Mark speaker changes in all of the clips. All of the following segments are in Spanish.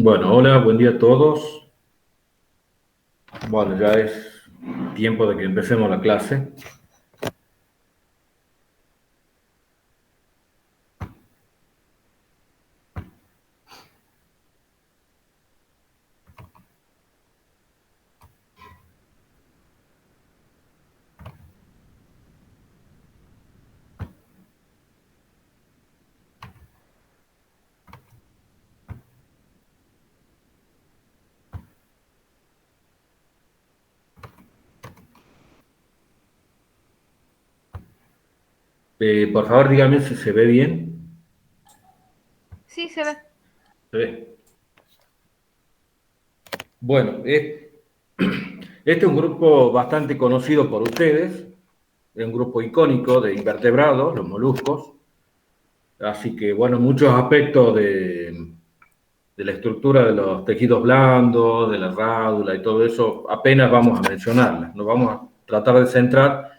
Speaker 1: Bueno, hola, buen día a todos. Bueno, ya es tiempo de que empecemos la clase. Por favor, dígame si se ve bien.
Speaker 2: Sí, se ve.
Speaker 1: ¿Se ve? Bueno, este es un grupo bastante conocido por ustedes. Es un grupo icónico de invertebrados, los moluscos. Así que, bueno, muchos aspectos de la estructura de los tejidos blandos, de la rádula y todo eso, apenas vamos a mencionarlas. Nos vamos a tratar de centrar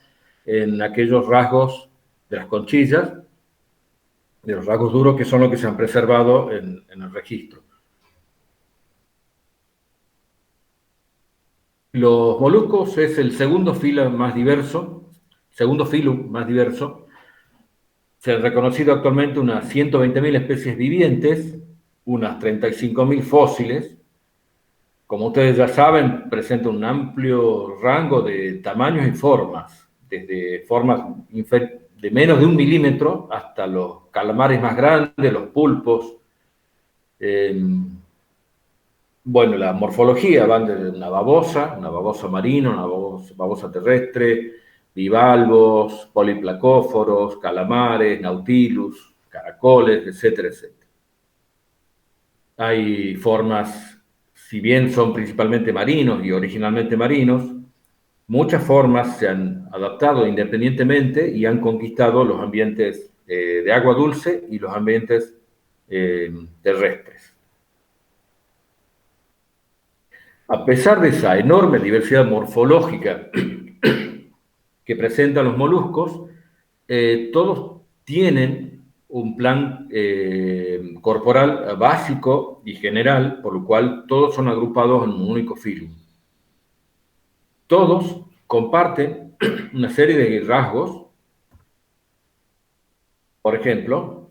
Speaker 1: en aquellos rasgos de las conchillas, de los rasgos duros que son los que se han preservado en el registro. Los moluscos es el segundo filo más diverso. Se han reconocido actualmente unas 120.000 especies vivientes, unas 35.000 fósiles. Como ustedes ya saben, presenta un amplio rango de tamaños y formas, desde formas de menos de 1 milímetro hasta los calamares más grandes, los pulpos. Eh, Bueno, la morfología van de una babosa marina, una babosa terrestre, bivalvos, poliplacóforos, calamares, nautilus, caracoles, etcétera, etcétera. Hay formas, si bien son principalmente marinos y originalmente marinos, muchas formas se han adaptado independientemente y han conquistado los ambientes de agua dulce y los ambientes terrestres. A pesar de esa enorme diversidad morfológica que presentan los moluscos, todos tienen un plan corporal básico y general, por lo cual todos son agrupados en un único filo. Todos comparten una serie de rasgos. Por ejemplo,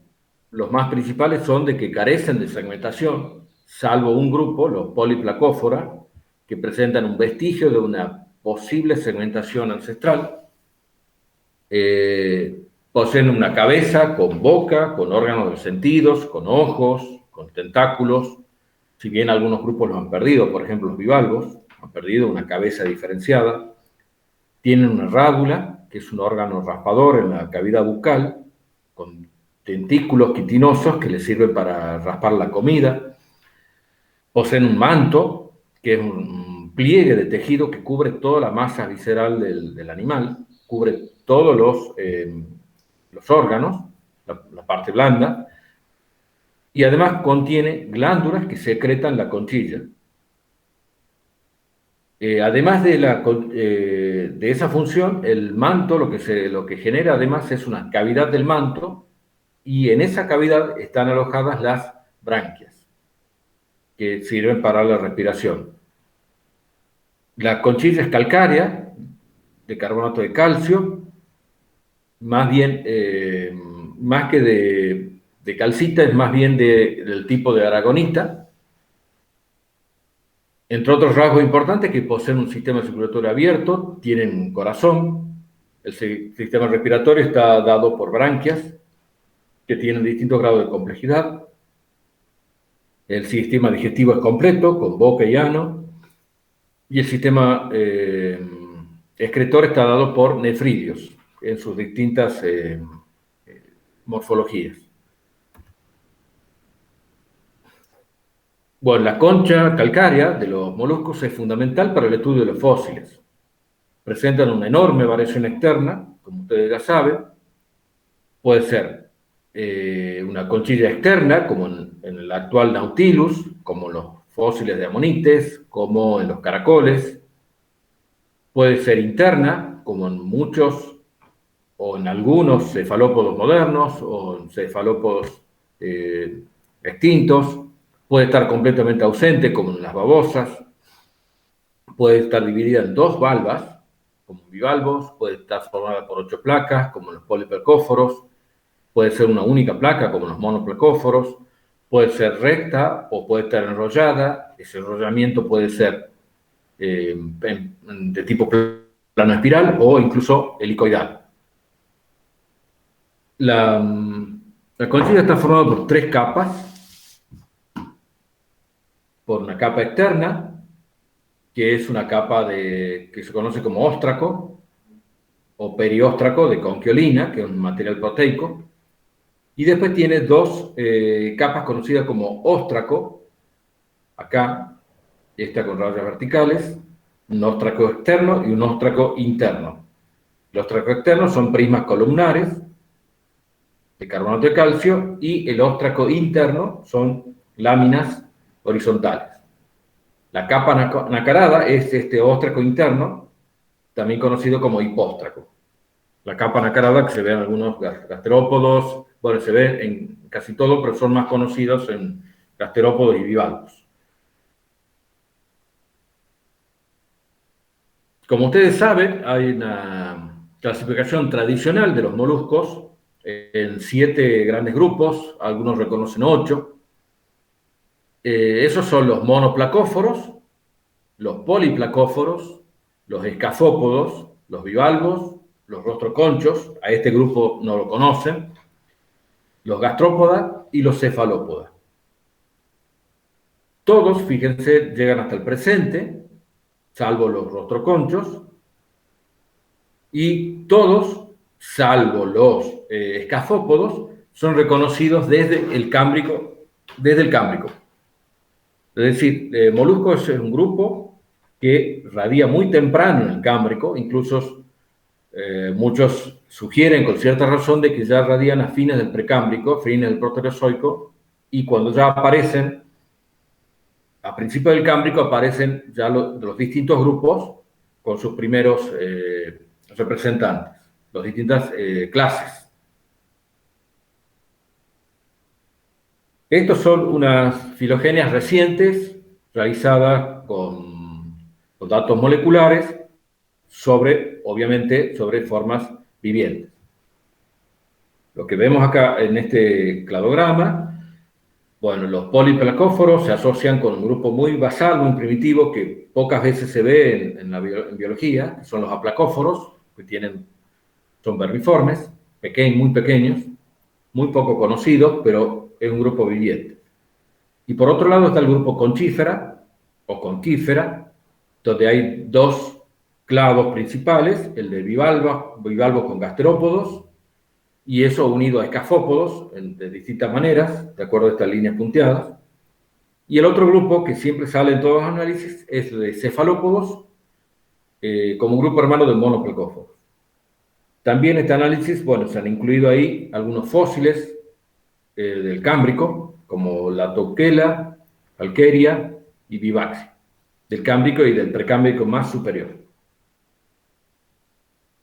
Speaker 1: los más principales son de que carecen de segmentación, salvo un grupo, los Poliplacófora, que presentan un vestigio de una posible segmentación ancestral. Poseen una cabeza con boca, con órganos de sentidos, con ojos, con tentáculos. Si bien algunos grupos los han perdido, por ejemplo los bivalvos, han perdido una cabeza diferenciada. Tienen una rádula, que es un órgano raspador en la cavidad bucal, con tentículos quitinosos que les sirven para raspar la comida. Poseen un manto, que es un pliegue de tejido que cubre toda la masa visceral del animal, cubre todos los órganos, la parte blanda, y además contiene glándulas que secretan la conchilla. Además de esa función, el manto lo que genera además es una cavidad del manto y en esa cavidad están alojadas las branquias que sirven para la respiración. La conchilla es calcárea, de carbonato de calcio, más bien, más que de calcita, es más bien del tipo de aragonita. Entre otros rasgos importantes que poseen un sistema circulatorio abierto, tienen un corazón, el sistema respiratorio está dado por branquias que tienen distintos grados de complejidad, el sistema digestivo es completo, con boca y ano, y el sistema excretor está dado por nefridios en sus distintas morfologías. Bueno, la concha calcárea de los moluscos es fundamental para el estudio de los fósiles. Presentan una enorme variación externa, como ustedes ya saben. Puede ser una conchilla externa, como en el actual Nautilus, como los fósiles de amonites, como en los caracoles. Puede ser interna, como en muchos o en algunos cefalópodos modernos o en cefalópodos extintos. puede estar completamente ausente, como en las babosas, puede estar dividida en 2 valvas, como en bivalvos, puede estar formada por 8 placas, como en los poliplacóforos, puede ser una única placa, como en los monoplacóforos, puede ser recta o puede estar enrollada. Ese enrollamiento puede ser de tipo plano espiral o incluso helicoidal. La conchilla está formada por 3 capas, por una capa externa, que es una capa que se conoce como óstraco o perióstraco de conquiolina, que es un material proteico, y después tiene 2 capas conocidas como óstraco, acá, esta con rayas verticales, un óstraco externo y un óstraco interno. Los óstracos externos son prismas columnares de carbonato de calcio y el óstraco interno son láminas horizontales. La capa nacarada es este óstraco interno, también conocido como hipóstraco. La capa nacarada que se ve en algunos gasterópodos, bueno, se ve en casi todo, pero son más conocidos en gasterópodos y bivalvos. Como ustedes saben, hay una clasificación tradicional de los moluscos en 7 grandes grupos, algunos reconocen 8. Esos son los monoplacóforos, los poliplacóforos, los escafópodos, los bivalvos, los rostroconchos, a este grupo no lo conocen, los gastrópodas y los cefalópodas. Todos, fíjense, llegan hasta el presente, salvo los rostroconchos, y todos, salvo los escafópodos, son reconocidos desde el Cámbrico. Es decir, moluscos es un grupo que radia muy temprano en el Cámbrico, incluso muchos sugieren con cierta razón de que ya radian a fines del Precámbrico, fines del Proterozoico, y cuando ya aparecen, a principios del Cámbrico, aparecen ya los distintos grupos con sus primeros representantes, las distintas clases. Estos son unas filogenias recientes realizadas con datos moleculares obviamente, sobre formas vivientes. Lo que vemos acá en este cladograma, bueno, los poliplacóforos se asocian con un grupo muy basal, muy primitivo, que pocas veces se ve en biología, que son los aplacóforos, que son vermiformes, muy pequeños, muy poco conocidos, pero es un grupo viviente. Y por otro lado está el grupo conchífera o conquífera, donde hay 2 clavos principales, el de bivalvos con gasterópodos, y eso unido a escafópodos de distintas maneras, de acuerdo a estas líneas punteadas. Y el otro grupo que siempre sale en todos los análisis es el de cefalópodos, como grupo hermano del monoplacóforos. También en este análisis, bueno, se han incluido ahí algunos fósiles del Cámbrico, como la Toquela, Alqueria y Vivaxi, del Cámbrico y del Precámbrico más superior.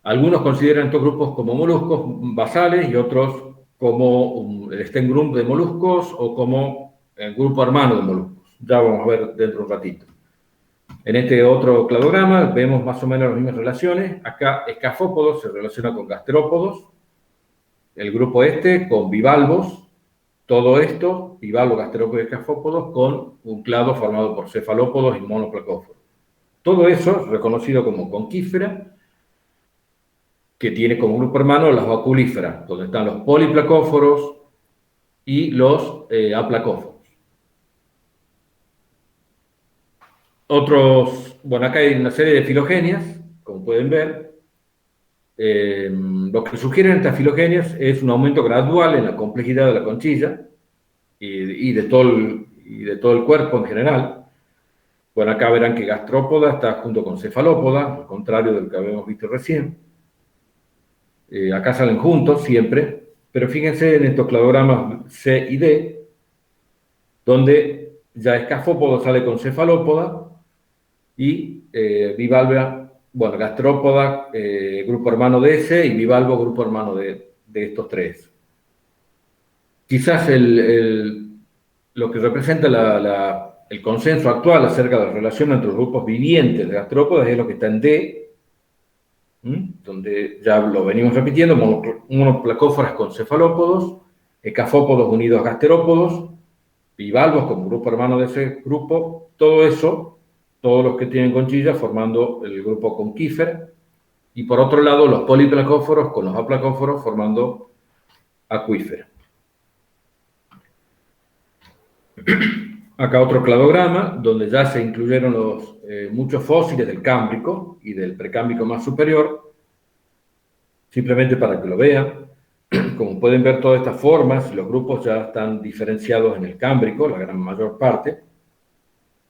Speaker 1: Algunos consideran estos grupos como moluscos basales y otros como el Stengrupp de moluscos o como el grupo hermano de moluscos. Ya vamos a ver dentro de un ratito. En este otro cladograma vemos más o menos las mismas relaciones. Acá escafópodos se relaciona con gasterópodos, el grupo con bivalvos, todo esto, bivalvos, gasterópodos y escafópodos, con un clado formado por cefalópodos y monoplacóforos. Todo eso reconocido como conquífera, que tiene como grupo hermano las vaculíferas, donde están los poliplacóforos y los aplacóforos. Bueno, acá hay una serie de filogenias, como pueden ver. Lo que sugieren estas filogenias es un aumento gradual en la complejidad de la conchilla y de todo el cuerpo en general. Bueno, acá verán que gastrópoda está junto con cefalópoda, al contrario de lo que habíamos visto recién. Acá salen juntos siempre, pero fíjense en estos cladogramas C y D, donde ya escafópodo sale con cefalópoda y bivalva, bueno, gastrópoda, grupo hermano de ese, y bivalvo, grupo hermano de estos 3. Quizás lo que representa el consenso actual acerca de la relación entre los grupos vivientes de gasterópodos es lo que está en D, donde ya lo venimos repitiendo: monoplacóforas con cefalópodos, ecafópodos unidos a gasterópodos, bivalvos como grupo hermano de ese grupo, todo eso, todos los que tienen conchillas formando el grupo conquífero, y por otro lado los poliplacóforos con los aplacóforos formando acuífero. Acá otro cladograma, donde ya se incluyeron muchos fósiles del Cámbrico y del Precámbrico más superior, simplemente para que lo vean. Como pueden ver, todas estas formas, los grupos ya están diferenciados en el Cámbrico, la gran mayor parte.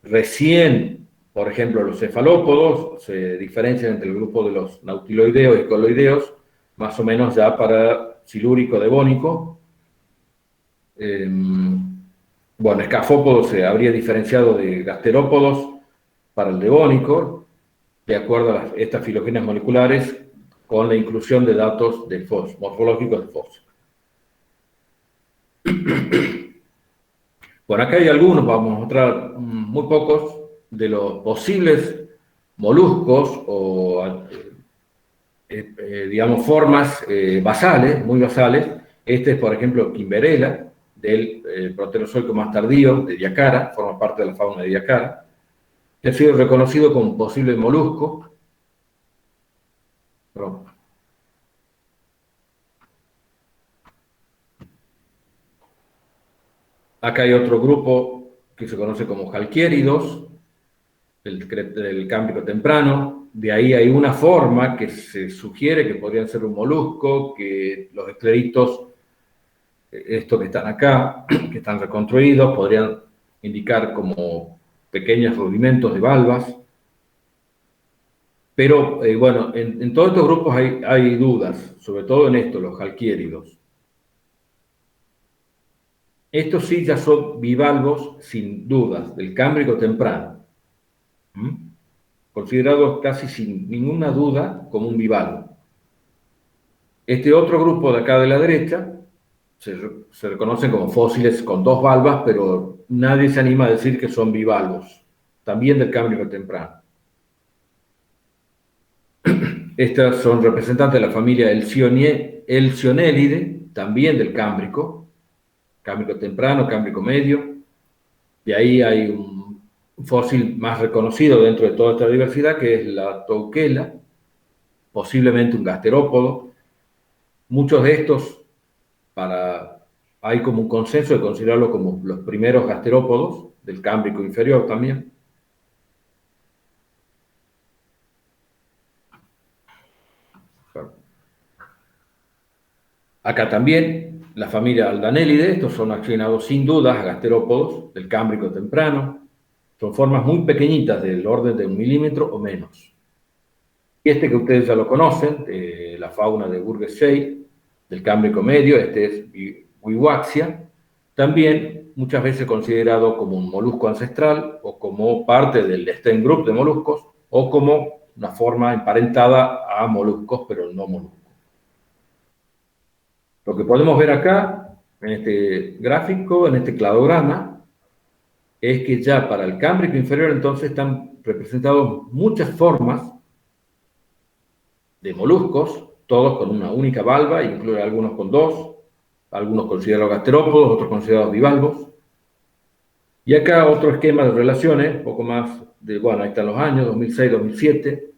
Speaker 1: Recién, por ejemplo, los cefalópodos se diferencian entre el grupo de los nautiloideos y coloideos, más o menos ya para silúrico devónico. Bueno, escafópodos se habría diferenciado de gasterópodos para el devónico, de acuerdo a estas filogenes moleculares, con la inclusión de datos del fósil, morfológicos del fósil. Bueno, acá hay algunos, vamos a mostrar muy pocos, de los posibles moluscos o, digamos, formas basales, muy basales. Este es, por ejemplo, Kimberella, del proterozoico más tardío, de Diacara, forma parte de la fauna de Diacara, que ha sido reconocido como un posible molusco. Perdón. Acá hay otro grupo que se conoce como Halkieridos, del Cámbrico temprano. De ahí hay una forma que se sugiere que podrían ser un molusco, que los escleritos, estos que están acá, que están reconstruidos, podrían indicar como pequeños rudimentos de valvas. Pero, bueno, en todos estos grupos hay dudas, sobre todo en esto, los halkiéridos. Estos sí ya son bivalvos, sin dudas, del Cámbrico temprano. Considerados casi sin ninguna duda como un bivalvo. Este otro grupo de acá de la derecha se reconocen como fósiles con dos valvas, pero nadie se anima a decir que son bivalvos, también del Cámbrico temprano. Estas son representantes de la familia Elcionelide, también del Cámbrico temprano, Cámbrico medio. De ahí hay un fósil más reconocido dentro de toda esta diversidad, que es la Touquela, posiblemente un gasterópodo. Muchos de estos, hay como un consenso de considerarlo como los primeros gasterópodos, del Cámbrico inferior también. Acá también, la familia Aldanelide, estos son accionados sin dudas a gasterópodos del Cámbrico temprano. Son formas muy pequeñitas, del orden de 1 milímetro o menos. Y este que ustedes ya lo conocen, la fauna de Burgess-Shale, del Cámbrico medio, este es Wiwaxia, también muchas veces considerado como un molusco ancestral o como parte del Stein Group de moluscos o como una forma emparentada a moluscos, pero no moluscos. Lo que podemos ver acá, en este gráfico, en este cladograma, es que ya para el Cámbrico inferior entonces están representados muchas formas de moluscos, todos con una única valva, incluye algunos con dos, algunos considerados gasterópodos, otros considerados bivalvos. Y acá otro esquema de relaciones, poco más de, bueno, ahí están los años, 2006, 2007.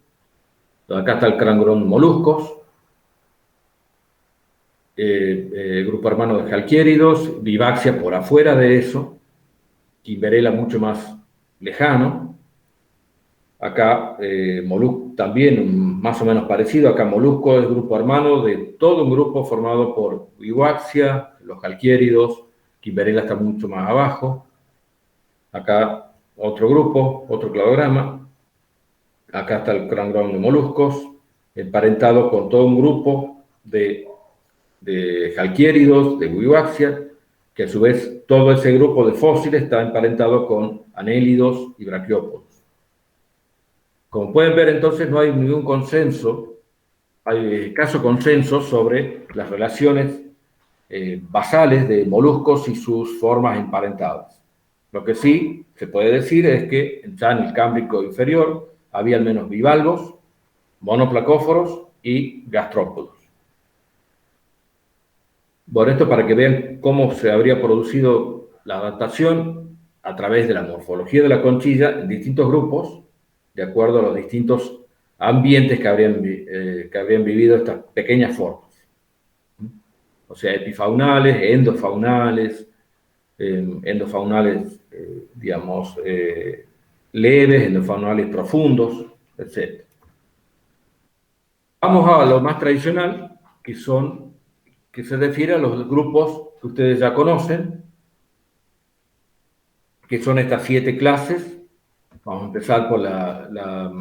Speaker 1: Acá está el Crangrón moluscos, grupo hermano de halkiéridos, Vivaxia por afuera de eso, Kimberella mucho más lejano. Acá molusco también más o menos parecido. Acá molusco es grupo hermano de todo un grupo formado por Wiwaxia, los halkiéridos. Kimberella está mucho más abajo. Acá otro grupo, otro cladograma. Acá está el Crangrón de moluscos, emparentado con todo un grupo de halkiéridos, de Wiwaxia, que a su vez todo ese grupo de fósiles está emparentado con anélidos y braquiópodos. Como pueden ver, entonces no hay ningún consenso, hay escaso consenso sobre las relaciones basales de moluscos y sus formas emparentadas. Lo que sí se puede decir es que ya en el Cámbrico inferior había al menos bivalvos, monoplacóforos y gastrópodos. Bueno, esto para que vean cómo se habría producido la adaptación a través de la morfología de la conchilla en distintos grupos, de acuerdo a los distintos ambientes que habrían vivido estas pequeñas formas. O sea, epifaunales, endofaunales, digamos, leves, endofaunales profundos, etc. Vamos a lo más tradicional, que se refiere a los grupos que ustedes ya conocen, que son estas 7 clases. Vamos a empezar por la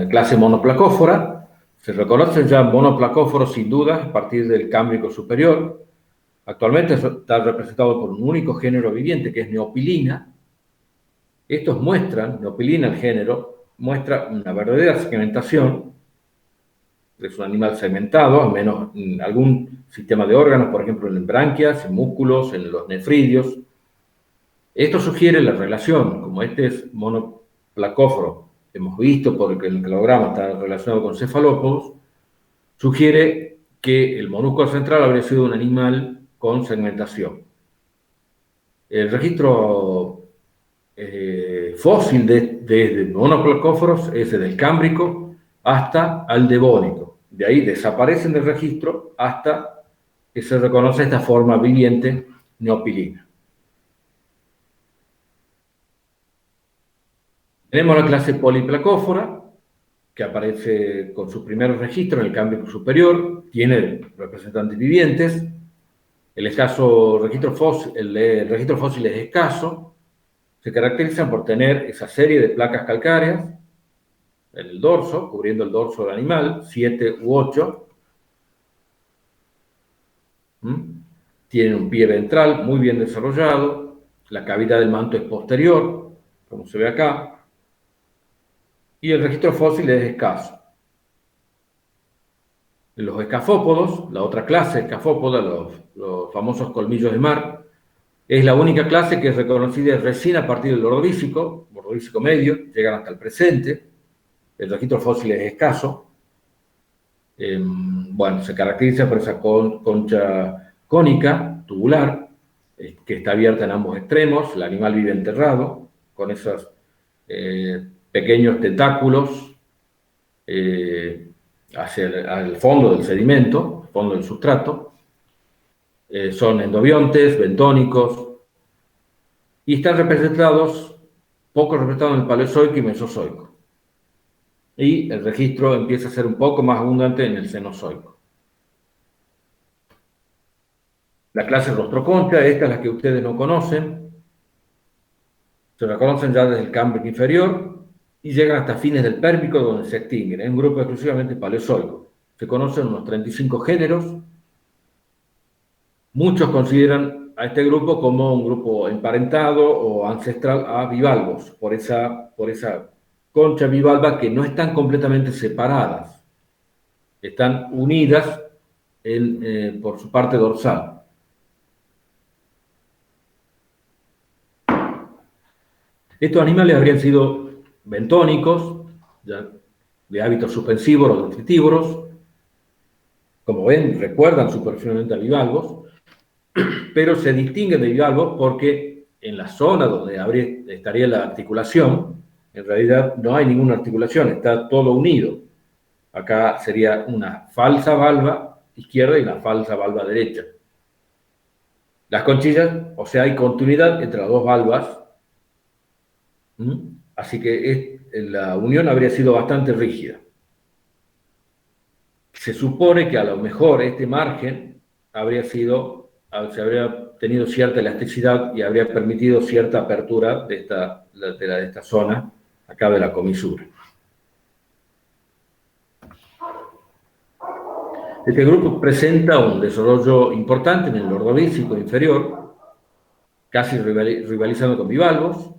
Speaker 1: clase monoplacófora. Se reconocen ya monoplacóforos sin duda a partir del Cámbrico superior. Actualmente está representado por un único género viviente, que es Neopilina. Estos muestran, Neopilina el género, muestra una verdadera segmentación. Es un animal segmentado, al menos en algún sistema de órganos, por ejemplo en branquias, en músculos, en los nefridios. Esto sugiere la relación, como este es monoplacóforo, hemos visto porque el cladograma está relacionado con cefalópodos, sugiere que el monúsculo central habría sido un animal con segmentación. El registro fósil de monoplacóforos es desde el Cámbrico hasta al Devónico. De ahí desaparecen del registro hasta que se reconoce esta forma viviente neopilina. Tenemos la clase poliplacófora, que aparece con su primer registro en el Cámbrico superior, tiene representantes vivientes, el registro fósil es escaso, se caracterizan por tener esa serie de placas calcáreas en el dorso, cubriendo el dorso del animal, 7 u 8. Tienen un pie ventral muy bien desarrollado, la cavidad del manto es posterior, como se ve acá, y el registro fósil es escaso. Los escafópodos, la otra clase escafópoda, los famosos colmillos de mar, es la única clase que es reconocida recién a partir del Ordovícico medio, llegan hasta el presente. El registro fósil es escaso. Bueno, se caracteriza por esa concha cónica, tubular, que está abierta en ambos extremos. El animal vive enterrado, con esos pequeños tentáculos hacia el fondo del sedimento, fondo del sustrato. Son endobiontes, bentónicos, y están poco representados en el Paleozoico y Mesozoico. Y el registro empieza a ser un poco más abundante en el Cenozoico. La clase rostroconcha, esta es la que ustedes no conocen, se la conocen ya desde el Cámbrico inferior y llegan hasta fines del Pérmico, donde se extinguen. Es un grupo exclusivamente paleozoico. Se conocen unos 35 géneros. Muchos consideran a este grupo como un grupo emparentado o ancestral a bivalvos, por esa concha bivalva que no están completamente separadas, están unidas por su parte dorsal. Estos animales habrían sido bentónicos, de hábitos suspensívoros o nutritívoros. Como ven, recuerdan superficialmente a bivalvos, pero se distinguen de bivalvos porque en la zona donde estaría la articulación, en realidad no hay ninguna articulación, está todo unido. Acá sería una falsa valva izquierda y una falsa valva derecha. Las conchillas, o sea, hay continuidad entre las dos valvas, así que la unión habría sido bastante rígida. Se supone que a lo mejor este margen se habría tenido cierta elasticidad y habría permitido cierta apertura de esta zona, acá de la comisura. Este grupo presenta un desarrollo importante en el Ordovícico inferior, casi rivalizando con bivalvos,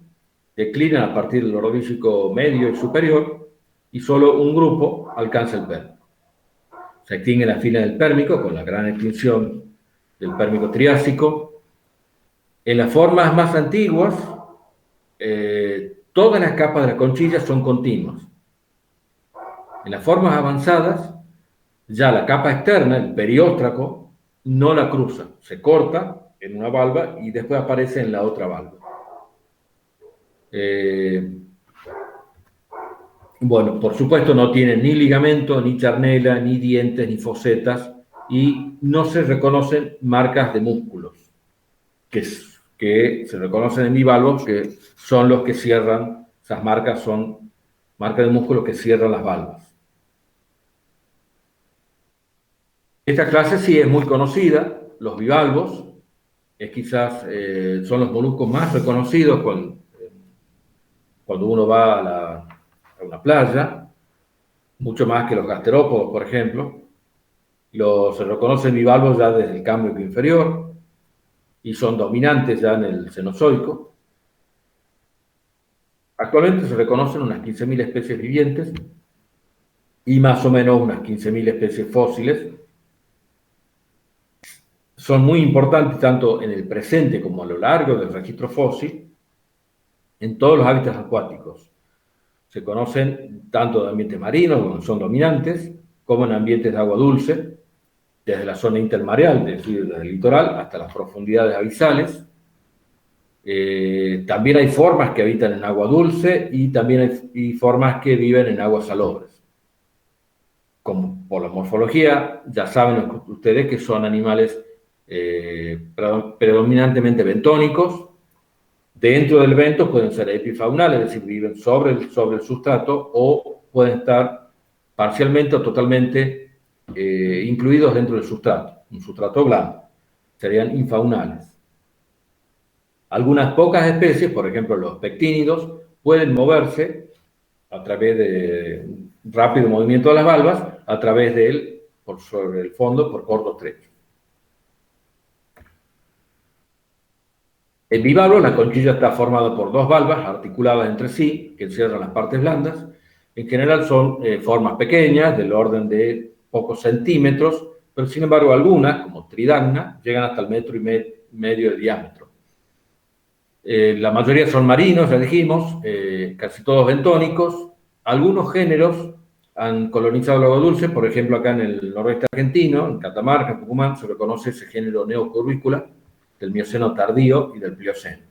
Speaker 1: declinan a partir del Ordovícico medio y superior, y solo un grupo alcanza el Pérmico. Se extinguen a fines del Pérmico, con la gran extinción del Pérmico Triásico. En las formas más antiguas, todas las capas de la conchilla son continuas. En las formas avanzadas, ya la capa externa, el perióstraco, no la cruza, se corta en una valva y después aparece en la otra valva. Bueno, por supuesto no tiene ni ligamento, ni charnela, ni dientes, ni fosetas, y no se reconocen marcas de músculos, que se reconocen en bivalvos, que son los que cierran, esas marcas son marcas de músculos que cierran las valvas. Esta clase sí es muy conocida, los bivalvos, es quizás son los moluscos más reconocidos cuando uno va a una playa, mucho más que los gasterópodos, por ejemplo. Se reconocen bivalvos ya desde el Cámbrico inferior y son dominantes ya en el Cenozoico. Actualmente se reconocen unas 15.000 especies vivientes y más o menos unas 15.000 especies fósiles. Son muy importantes tanto en el presente como a lo largo del registro fósil en todos los hábitats acuáticos. Se conocen tanto de ambientes marinos, donde son dominantes, como en ambientes de agua dulce, desde la zona intermareal, es decir, desde el litoral hasta las profundidades abisales. También hay formas que habitan en agua dulce y también hay formas que viven en aguas salobres. Como por la morfología, ya saben ustedes que son animales predominantemente bentónicos. Dentro del bento pueden ser epifaunales, es decir, viven sobre el sustrato, o pueden estar parcialmente o totalmente incluidos dentro del sustrato, un sustrato blando. Serían infaunales. Algunas pocas especies, por ejemplo los pectínidos, pueden moverse a través de un rápido movimiento de las valvas, a través de él, por sobre el fondo, por cortos trechos. En bivalvos, la conchilla está formada por dos valvas articuladas entre sí, que encierran las partes blandas. En general son formas pequeñas, del orden de pocos centímetros, pero sin embargo algunas, como Tridagna, llegan hasta el 1,5 metros de diámetro. La mayoría son marinos, ya dijimos, casi todos bentónicos. Algunos géneros han colonizado el agua dulce, por ejemplo acá en el noroeste argentino, en Catamarca, en Tucumán, se reconoce ese género Neocurvícula, del Mioceno tardío y del Plioceno.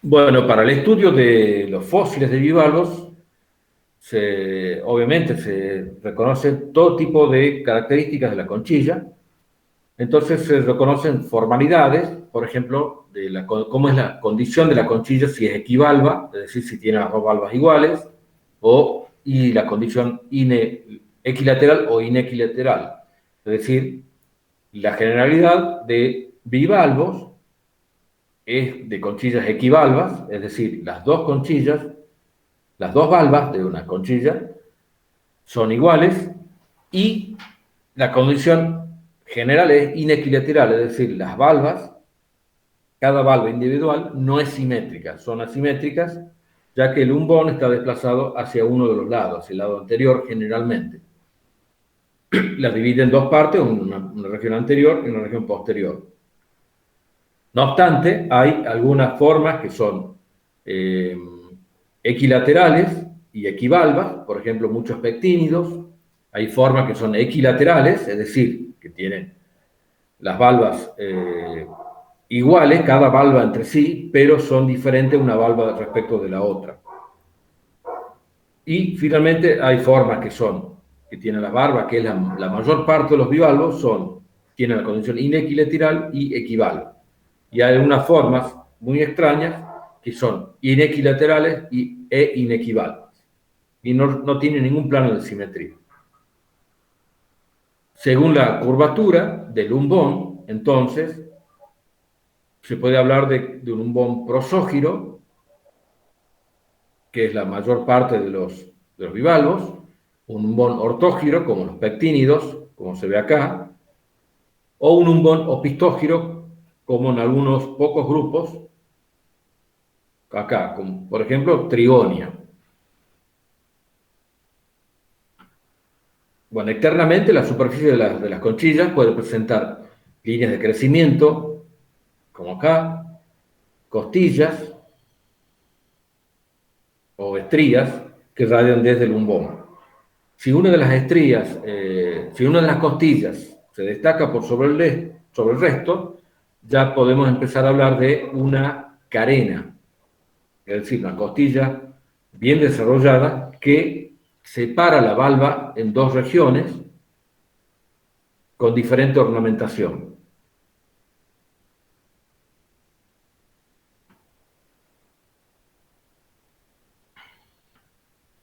Speaker 1: Bueno, para el estudio de los fósiles de bivalvos, obviamente se reconoce todo tipo de características de la conchilla. Entonces se reconocen formalidades, por ejemplo, de cómo es la condición de la conchilla, si es equivalva, es decir, si tiene las dos valvas iguales, y la condición equilateral o inequilateral, es decir, la generalidad de bivalvos es de conchillas equivalvas, es decir, las dos conchillas, las dos valvas de una conchilla son iguales y la condición general es inequilateral, es decir, las valvas, cada valva individual no es simétrica, son asimétricas, ya que el umbón está desplazado hacia uno de los lados, hacia el lado anterior generalmente. Las divide en dos partes, una región anterior y una región posterior. No obstante, hay algunas formas que son equilaterales y equivalvas, por ejemplo, muchos pectínidos. Hay formas que son equilaterales, es decir, que tienen las valvas iguales, cada valva entre sí, pero son diferentes una valva respecto de la otra. Y finalmente hay formas que tienen las valvas, que es la mayor parte de los bivalvos, tienen la condición inequilateral y equivalva. Y hay algunas formas muy extrañas que son inequilaterales e inequivalvas. Y no tienen ningún plano de simetría. Según la curvatura del umbón, entonces, se puede hablar de un umbón prosógiro, que es la mayor parte de los bivalvos, un umbón ortógiro, como los pectínidos, como se ve acá, o un umbón opistógiro, como en algunos pocos grupos, acá, como por ejemplo Trigonia. Bueno, externamente la superficie de las conchillas puede presentar líneas de crecimiento, como acá, costillas o estrías que radian desde el lumbón. Si una de las estrías, si una de las costillas se destaca por sobre el resto, ya podemos empezar a hablar de una carena, es decir, una costilla bien desarrollada que separa la valva en dos regiones con diferente ornamentación.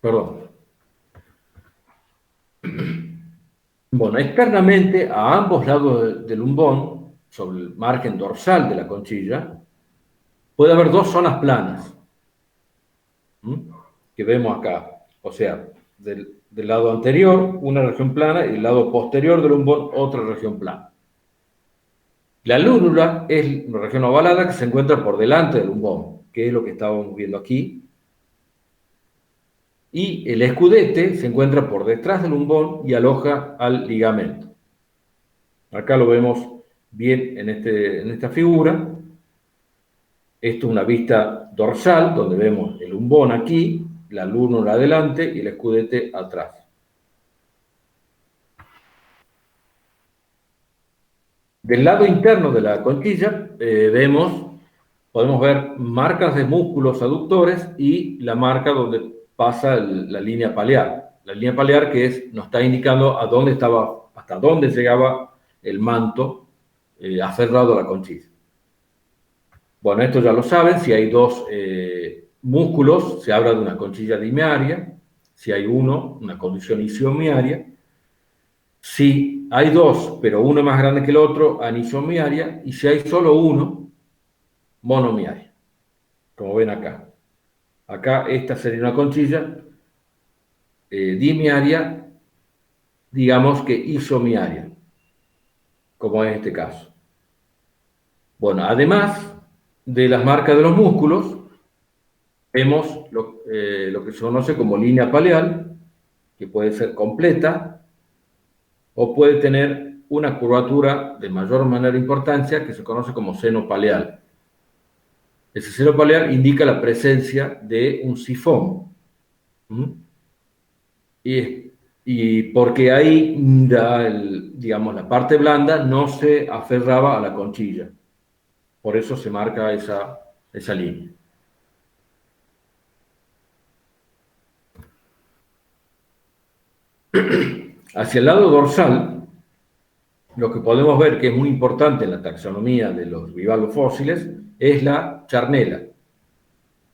Speaker 1: Perdón. Bueno, externamente, a ambos lados del lumbón, sobre el margen dorsal de la conchilla, puede haber dos zonas planas, que vemos acá. O sea, del lado anterior, una región plana, y del lado posterior del lumbón, otra región plana. La lúnula es una región ovalada que se encuentra por delante del lumbón, que es lo que estábamos viendo aquí. Y el escudete se encuentra por detrás del lumbón y aloja al ligamento. Acá lo vemos bien en esta figura. Esto es una vista dorsal, donde vemos el lumbón aquí, la lúnula adelante y el escudete atrás. Del lado interno de la conchilla podemos ver marcas de músculos aductores y la marca donde pasa la línea palear. La línea palear nos está indicando hasta dónde llegaba el manto aferrado a la conchilla. Bueno, esto ya lo saben, si hay dos músculos, se habla de una conchilla dimiaria, si hay uno, una condición isomiaria. Si hay dos, pero uno más grande que el otro, anisomiaria, y si hay solo uno, monomiaria, como ven acá. Acá esta sería una conchilla dimiaria, digamos que isomiaria, como en este caso. Bueno, además de las marcas de los músculos, vemos lo que se conoce como línea paleal, que puede ser completa o puede tener una curvatura de mayor o menor importancia que se conoce como seno paleal. Ese seno paleal indica la presencia de un sifón. Y porque ahí, digamos, la parte blanda no se aferraba a la conchilla. Por eso se marca esa línea. Hacia el lado dorsal, lo que podemos ver que es muy importante en la taxonomía de los bivalvos fósiles es la charnela,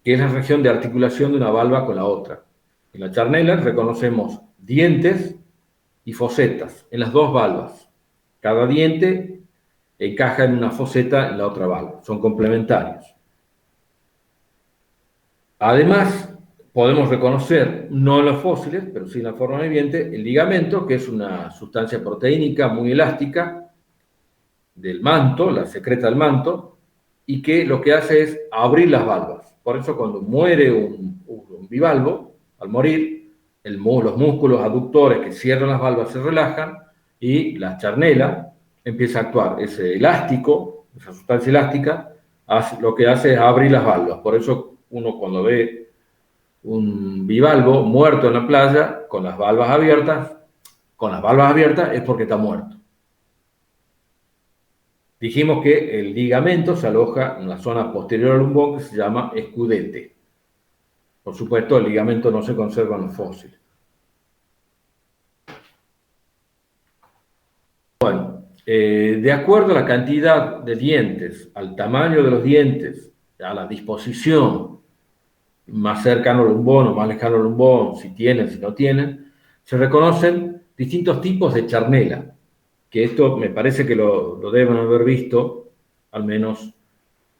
Speaker 1: que es la región de articulación de una valva con la otra. En la charnela reconocemos dientes y fosetas en las dos valvas. Cada diente encaja en una foseta en la otra valva, son complementarios. Además, podemos reconocer, no en los fósiles, pero sí en la forma viviente, el ligamento, que es una sustancia proteínica muy elástica del manto, la secreta del manto, y que lo que hace es abrir las valvas. Por eso cuando muere un bivalvo, al morir, los músculos aductores que cierran las valvas se relajan y la charnela empieza a actuar. Ese elástico, esa sustancia elástica, lo que hace es abrir las valvas. Por eso uno cuando ve un bivalvo muerto en la playa con las valvas abiertas es porque está muerto. Dijimos que el ligamento se aloja en la zona posterior al lumbón que se llama escudete. Por supuesto, el ligamento no se conserva en los fósiles. Bueno, de acuerdo a la cantidad de dientes, al tamaño de los dientes, a la disposición, más cercano al lumbón o más lejano al lumbón, si tienen, si no tienen, se reconocen distintos tipos de charnela, que esto me parece que lo deben haber visto, al menos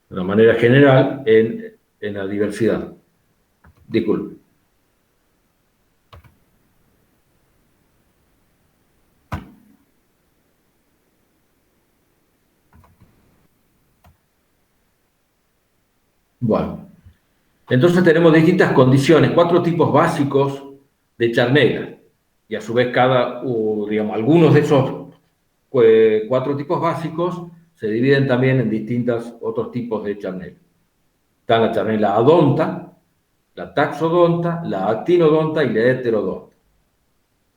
Speaker 1: de una manera general, en la diversidad. Disculpe. Bueno, entonces tenemos distintas condiciones, 4 tipos básicos de charnela. y a su vez digamos, algunos de esos 4 tipos básicos se dividen también en distintos otros tipos de charnela. Está la charnela adonta, la taxodonta, la actinodonta y la heterodonta.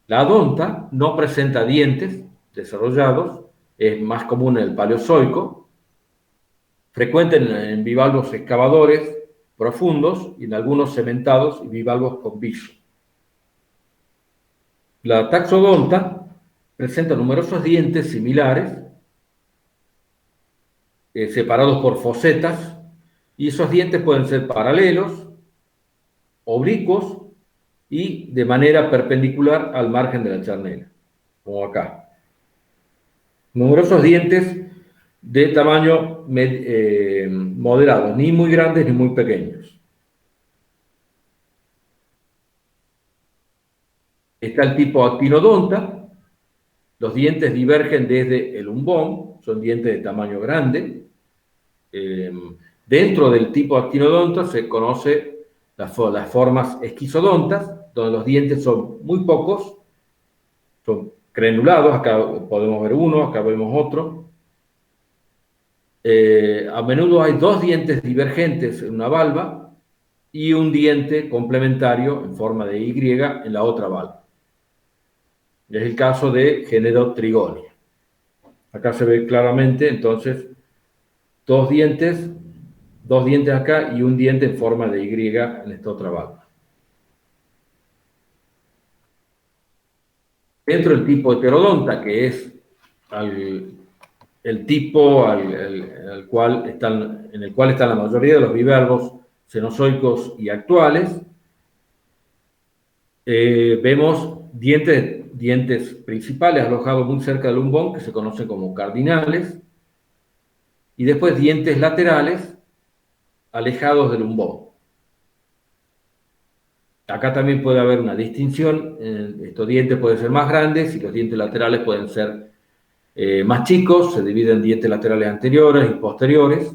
Speaker 1: La adonta no presenta dientes desarrollados, es más común en el Paleozoico, frecuente en bivalvos excavadores profundos y en algunos cementados y bivalvos con viso. La taxodonta presenta numerosos dientes similares, separados por fosetas, y esos dientes pueden ser paralelos, oblicuos y de manera perpendicular al margen de la charnela, como acá. Numerosos dientes de tamaño moderado, ni muy grandes ni muy pequeños. Está el tipo actinodonta. Los dientes divergen desde el umbón, son dientes de tamaño grande. Dentro del tipo actinodonta se conoce las formas esquizodontas, donde los dientes son muy pocos, son crenulados, acá podemos ver uno, acá vemos otro. A menudo hay 2 dientes divergentes en una valva y un diente complementario en forma de Y en la otra valva. Es el caso de género Trigonia. Acá se ve claramente, entonces, 2 dientes acá y un diente en forma de Y en esta otra valva. Dentro del tipo heterodonta, que es el tipo en el cual están la mayoría de los bivalvos cenozoicos y actuales, vemos dientes principales alojados muy cerca del umbón, que se conocen como cardinales, y después dientes laterales alejados del umbón. Acá también puede haber una distinción. Estos dientes pueden ser más grandes y los dientes laterales pueden ser más chicos. Se dividen en dientes laterales anteriores y posteriores.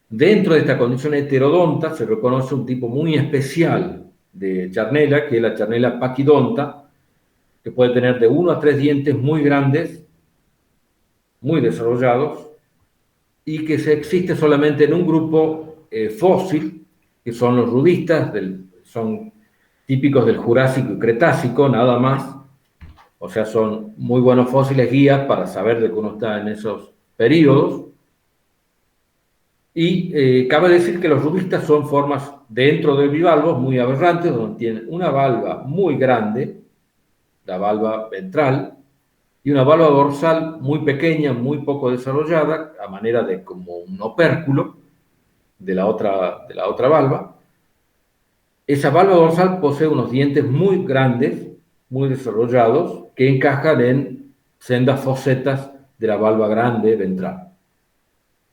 Speaker 1: Dentro de esta condición heterodonta se reconoce un tipo muy especial de charnela, que es la charnela paquidonta, que puede tener de 1 a 3 dientes muy grandes, muy desarrollados, y que existe solamente en un grupo fósil, que son los rudistas, son típicos del Jurásico y Cretácico, nada más. O sea, son muy buenos fósiles guías para saber de que uno está en esos periodos. Y cabe decir que los rudistas son formas dentro de bivalvos muy aberrantes, donde tienen una valva muy grande, la valva ventral, y una valva dorsal muy pequeña, muy poco desarrollada, a manera de como un opérculo de la otra valva. Esa valva dorsal posee unos dientes muy grandes, muy desarrollados, que encajan en sendas fosetas de la valva grande ventral.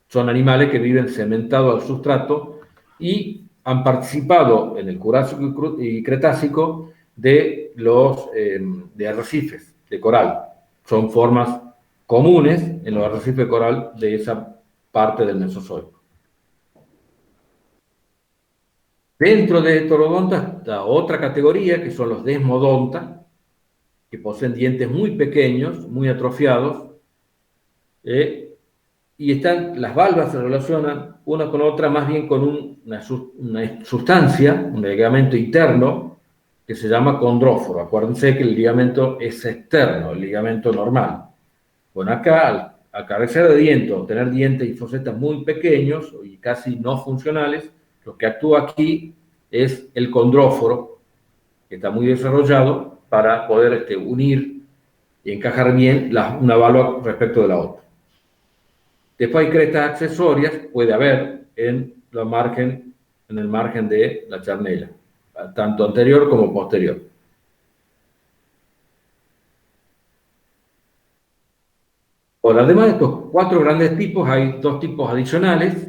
Speaker 1: Son animales que viven cementados al sustrato y han participado en el Jurásico y Cretácico de arrecifes de coral. Son formas comunes en los arrecifes de coral de esa parte del Mesozoico. Dentro de heterodonta está otra categoría, que son los desmodonta, que poseen dientes muy pequeños, muy atrofiados, y las valvas se relacionan una con otra más bien con una sustancia, un ligamento interno, que se llama condróforo. Acuérdense que el ligamento es externo, el ligamento normal. Bueno, acá, al carecer de dientes, o tener dientes y fosetas muy pequeños y casi no funcionales, lo que actúa aquí es el condróforo, que está muy desarrollado para poder unir y encajar bien una valva respecto de la otra. Después hay crestas accesorias, puede haber en el margen de la charnela, tanto anterior como posterior. Bueno, además de estos 4 grandes tipos, hay 2 tipos adicionales,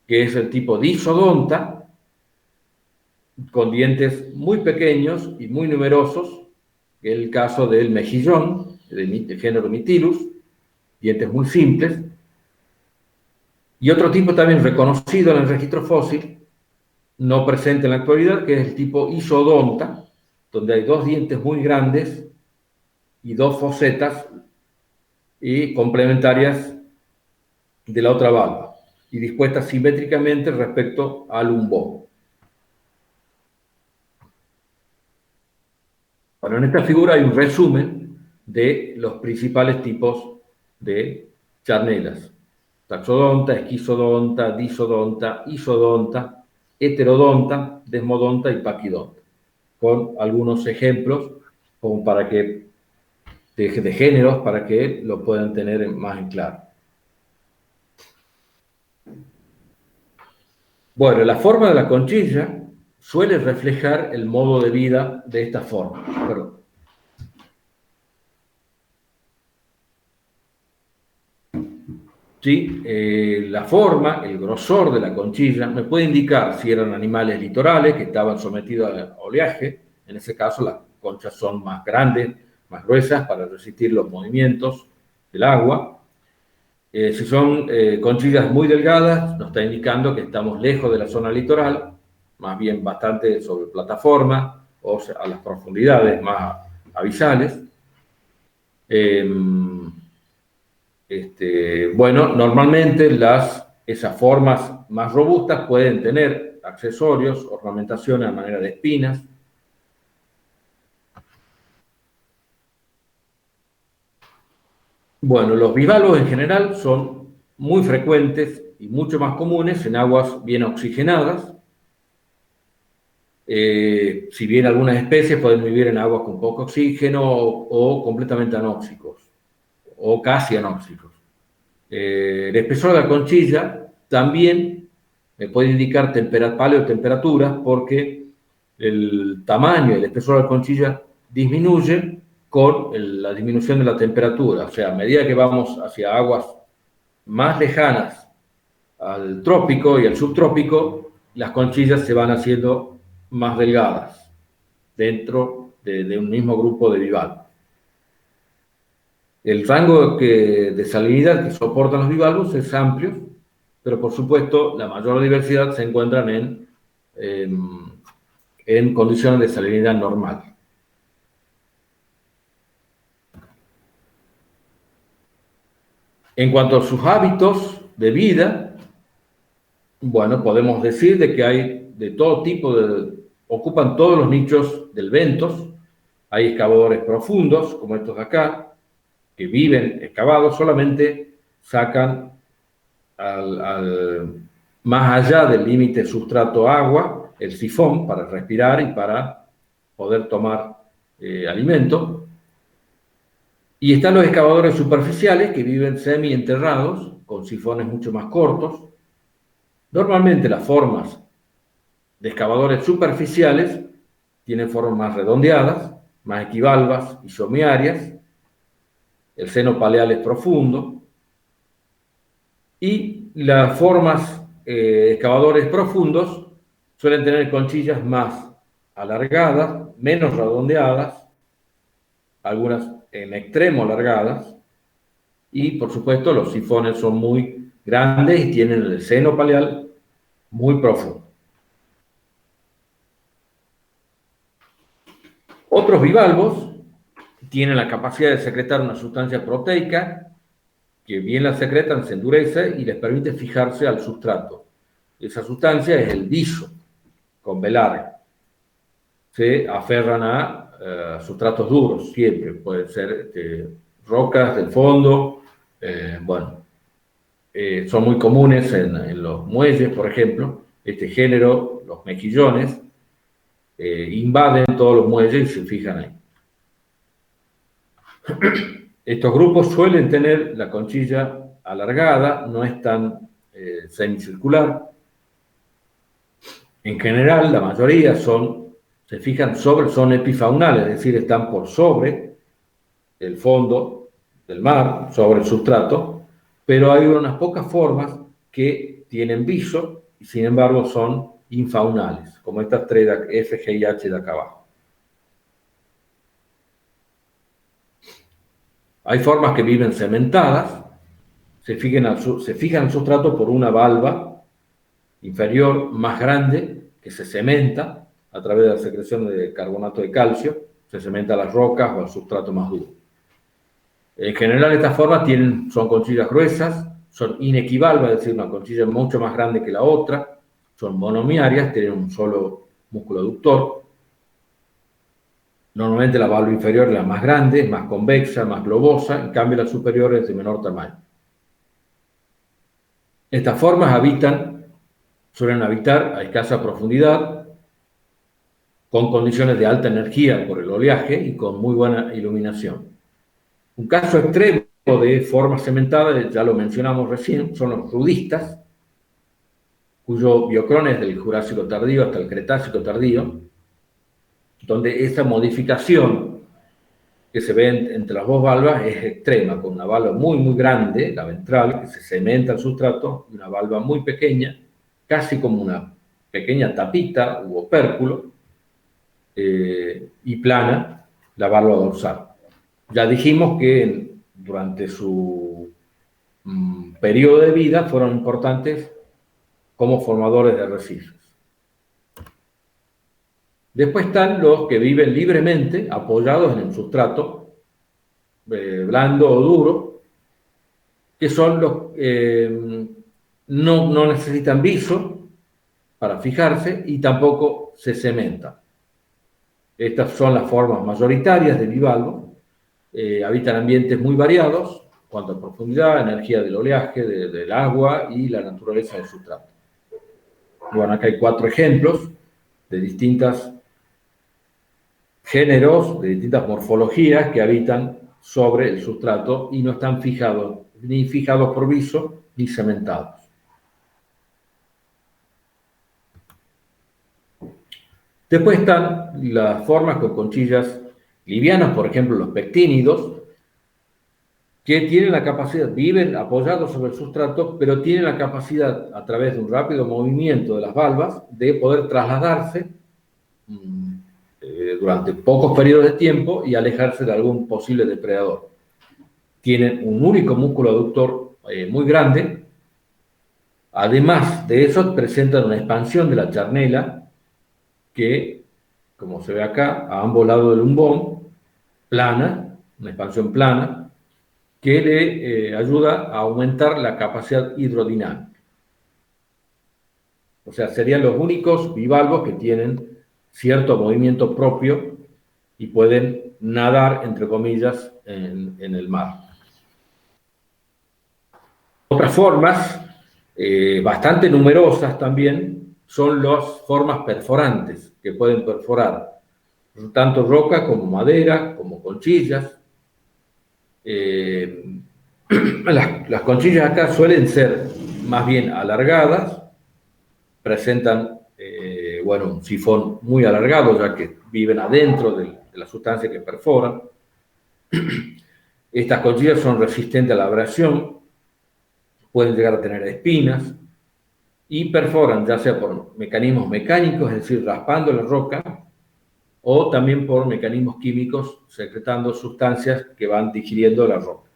Speaker 1: que es el tipo disodonta, con dientes muy pequeños y muy numerosos, que es el caso del mejillón, del género Mytilus, dientes muy simples. Y otro tipo también reconocido en el registro fósil, no presente en la actualidad, que es el tipo isodonta, donde hay dos dientes muy grandes y dos fosetas y complementarias de la otra valva, y dispuestas simétricamente respecto al umbo. Bueno, en esta figura hay un resumen de los principales tipos de charnelas: taxodonta, esquizodonta, disodonta, isodonta, heterodonta, desmodonta y paquidonta, con algunos ejemplos como para que de géneros para que lo puedan tener más en claro. Bueno, la forma de la conchilla suele reflejar el modo de vida de esta forma. Perdón. ¿Sí? La forma, el grosor de la conchilla, me puede indicar si eran animales litorales que estaban sometidos a oleaje. En ese caso, las conchas son más grandes, más gruesas para resistir los movimientos del agua. Si son conchillas muy delgadas, nos está indicando que estamos lejos de la zona litoral, más bien bastante sobre plataforma o a las profundidades más abisales. Bueno, normalmente esas formas más robustas pueden tener accesorios, ornamentación a manera de espinas. Bueno, los bivalvos en general son muy frecuentes y mucho más comunes en aguas bien oxigenadas. Si bien algunas especies pueden vivir en aguas con poco oxígeno o completamente anóxicos o casi anóxicos. El espesor de la conchilla también me puede indicar paleotemperaturas, porque el tamaño y el espesor de la conchilla disminuye con la disminución de la temperatura. O sea, a medida que vamos hacia aguas más lejanas al trópico y al subtrópico, las conchillas se van haciendo más delgadas dentro de un mismo grupo de bivalvos. El rango de salinidad que soportan los bivalvos es amplio, pero por supuesto la mayor diversidad se encuentran en condiciones de salinidad normal. En cuanto a sus hábitos de vida, bueno, podemos decir de que hay de todo tipo, ocupan todos los nichos del bentos. Hay excavadores profundos, como estos de acá, que viven excavados, solamente sacan más allá del límite sustrato-agua, el sifón para respirar y para poder tomar alimento. Y están los excavadores superficiales, que viven semi-enterrados, con sifones mucho más cortos. Normalmente las formas de excavadores superficiales tienen formas más redondeadas, más equivalvas y somiarias. El seno paleal es profundo. Y las formas excavadores profundos suelen tener conchillas más alargadas, menos redondeadas, algunas en extremo alargadas, y por supuesto los sifones son muy grandes y tienen el seno paleal muy profundo. Otros bivalvos tienen la capacidad de secretar una sustancia proteica que, bien la secretan, se endurece y les permite fijarse al sustrato. Esa sustancia es el viso, con B larga. Se aferran a sustratos duros siempre, pueden ser rocas del fondo, son muy comunes en los muelles, por ejemplo. Este género, los mejillones, invaden todos los muelles y se fijan ahí. Estos grupos suelen tener la conchilla alargada, no es tan semicircular. En general, la mayoría son epifaunales, es decir, están por sobre el fondo del mar, sobre el sustrato, pero hay unas pocas formas que tienen viso y sin embargo son infaunales, como estas tres F, G y H de acá abajo. Hay formas que viven cementadas, se fijan al sustrato por una valva inferior más grande que se cementa a través de la secreción de carbonato de calcio, se cementa las rocas o el sustrato más duro. En general, estas formas son conchillas gruesas, son inequivalvas, es decir, una conchilla mucho más grande que la otra, son monomiarias, tienen un solo músculo aductor. Normalmente la valva inferior es la más grande, más convexa, más globosa, en cambio la superior es de menor tamaño. Estas formas suelen habitar a escasa profundidad, con condiciones de alta energía por el oleaje y con muy buena iluminación. Un caso extremo de formas cementadas, ya lo mencionamos recién, son los rudistas, cuyo biocrón es del Jurásico tardío hasta el Cretácico tardío, donde esa modificación que se ve entre las dos valvas es extrema, con una valva muy, muy grande, la ventral, que se cementa el sustrato, y una valva muy pequeña, casi como una pequeña tapita u opérculo, y plana, la valva dorsal. Ya dijimos que durante su periodo de vida fueron importantes como formadores de arrecifes. Después están los que viven libremente, apoyados en el sustrato, blando o duro, que son los que no necesitan viso para fijarse y tampoco se cementan. Estas son las formas mayoritarias de bivalvo. Habitan ambientes muy variados, cuanto a profundidad, energía del oleaje, del agua y la naturaleza del sustrato. Bueno, acá hay 4 ejemplos de distintos géneros, de distintas morfologías que habitan sobre el sustrato y no están ni fijados por viso ni cementados. Después están las formas con conchillas livianas, por ejemplo los pectínidos, que tienen la capacidad, viven apoyados sobre el sustrato, pero tienen la capacidad, a través de un rápido movimiento de las valvas, de poder trasladarse durante pocos periodos de tiempo y alejarse de algún posible depredador. Tienen un único músculo aductor muy grande. Además de eso, presentan una expansión de la charnela que, como se ve acá, a ambos lados del lumbón, plana, una expansión plana, que le ayuda a aumentar la capacidad hidrodinámica. O sea, serían los únicos bivalvos que tienen cierto movimiento propio y pueden nadar, entre comillas, en el mar. Otras formas, bastante numerosas también, son las formas perforantes, que pueden perforar tanto roca como madera, como conchillas. Las conchillas acá suelen ser más bien alargadas, presentan un sifón muy alargado, ya que viven adentro de la sustancia que perforan. Estas conchillas son resistentes a la abrasión, pueden llegar a tener espinas y perforan, ya sea por mecanismos mecánicos, es decir, raspando la roca, o también por mecanismos químicos, secretando sustancias que van digiriendo la roca.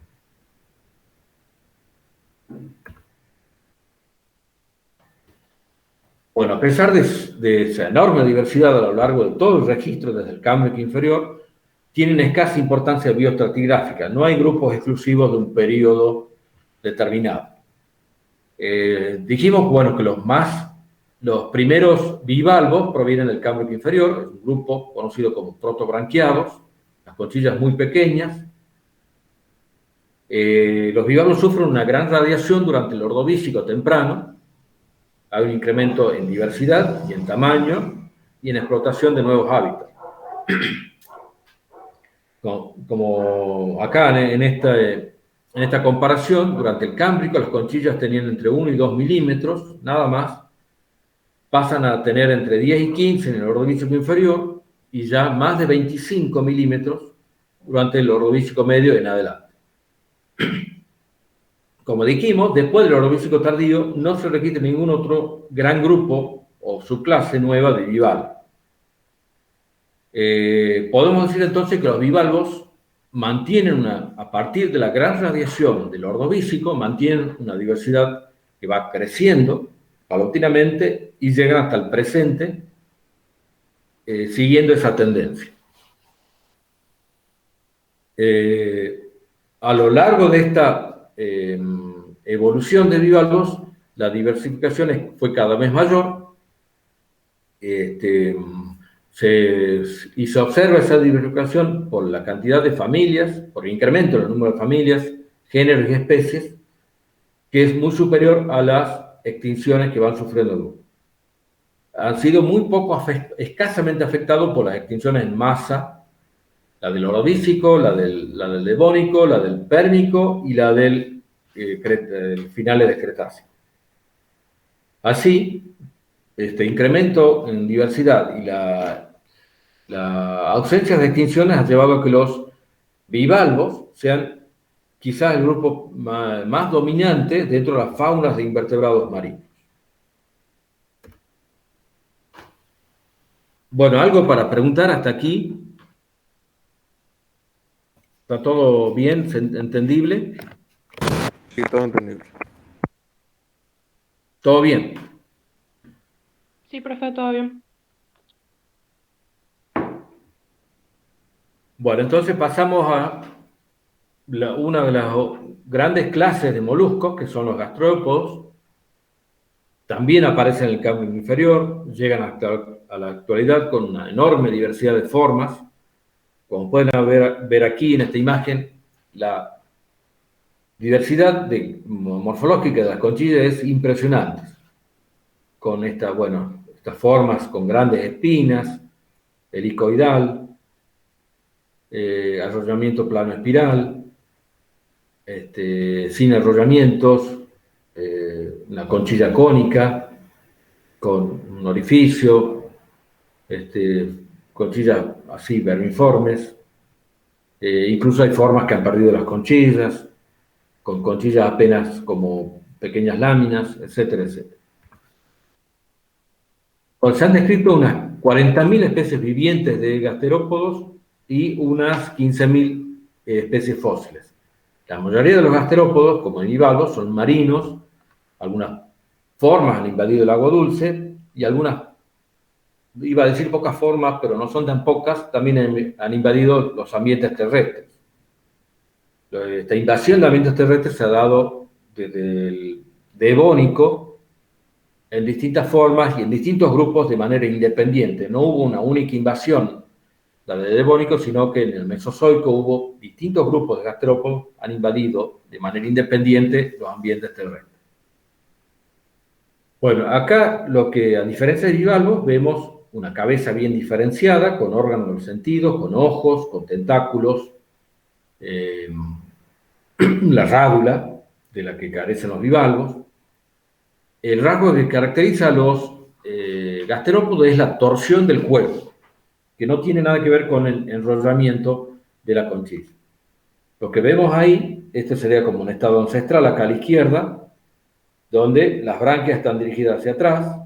Speaker 1: Bueno, a pesar de esa enorme diversidad a lo largo de todo el registro desde el Cámbrico inferior, tienen escasa importancia bioestratigráfica. No hay grupos exclusivos de un periodo determinado. Dijimos, bueno, que los primeros bivalvos provienen del Cámbrico inferior, un grupo conocido como protobranquiados, las conchillas muy pequeñas. Los bivalvos sufren una gran radiación durante el Ordovícico temprano. Hay un incremento en diversidad y en tamaño y en explotación de nuevos hábitats. Como acá en esta comparación, durante el Cámbrico las conchillas tenían entre 1 y 2 milímetros, nada más. Pasan a tener entre 10 y 15 en el Ordovícico inferior y ya más de 25 milímetros durante el Ordovícico medio en adelante. Como dijimos, después del Ordovícico tardío no se registra ningún otro gran grupo o subclase nueva de bivalvos. Podemos decir entonces que los bivalvos mantienen a partir de la gran radiación del Ordovícico, mantienen una diversidad que va creciendo paulatinamente y llegan hasta el presente siguiendo esa tendencia. A lo largo de esta evolución de bivalvos, la diversificación fue cada vez mayor, y se observa esa diversificación por la cantidad de familias, por el incremento en el número de familias, géneros y especies, que es muy superior a las extinciones que van sufriendo el grupo. Han sido muy poco, escasamente afectados por las extinciones en masa, la del Ordovícico, la del Devónico, la del Pérmico y la del finales del Cretácico. Así, este incremento en diversidad y la ausencia de extinciones ha llevado a que los bivalvos sean quizás el grupo más dominante dentro de las faunas de invertebrados marinos. Bueno, algo para preguntar hasta aquí. ¿Está todo bien? ¿Entendible?
Speaker 3: Sí, todo entendible.
Speaker 1: ¿Todo bien?
Speaker 2: Sí, profe, todo bien.
Speaker 1: Bueno, entonces pasamos a una de las grandes clases de moluscos, que son los gastrópodos. También aparecen en el Cámbrico inferior, llegan hasta a la actualidad con una enorme diversidad de formas. Como pueden ver aquí en esta imagen, la diversidad morfológica de las conchillas es impresionante, con estas formas con grandes espinas, helicoidal, arrollamiento plano espiral, sin arrollamientos, una conchilla cónica con un orificio, conchillas así vermiformes, incluso hay formas que han perdido las conchillas, con conchillas apenas como pequeñas láminas, etcétera, etcétera. Pues se han descrito unas 40.000 especies vivientes de gasterópodos y unas 15.000 especies fósiles. La mayoría de los gasterópodos, como el bivalvos, son marinos, algunas formas han invadido el agua dulce y algunas, iba a decir pocas formas, pero no son tan pocas, también han invadido los ambientes terrestres. Esta invasión de ambientes terrestres se ha dado desde el Devónico en distintas formas y en distintos grupos de manera independiente. No hubo una única invasión, la del Devónico, sino que en el Mesozoico hubo distintos grupos de gasterópodos que han invadido de manera independiente los ambientes terrestres. Bueno, acá lo que, a diferencia de bivalvos, vemos una cabeza bien diferenciada, con órganos de los sentidos, con ojos, con tentáculos, la rádula de la que carecen los bivalvos. El rasgo que caracteriza a los gasterópodos es la torsión del cuerpo, que no tiene nada que ver con el enrollamiento de la conchilla. Lo que vemos ahí, este sería como un estado ancestral acá a la izquierda, donde las branquias están dirigidas hacia atrás,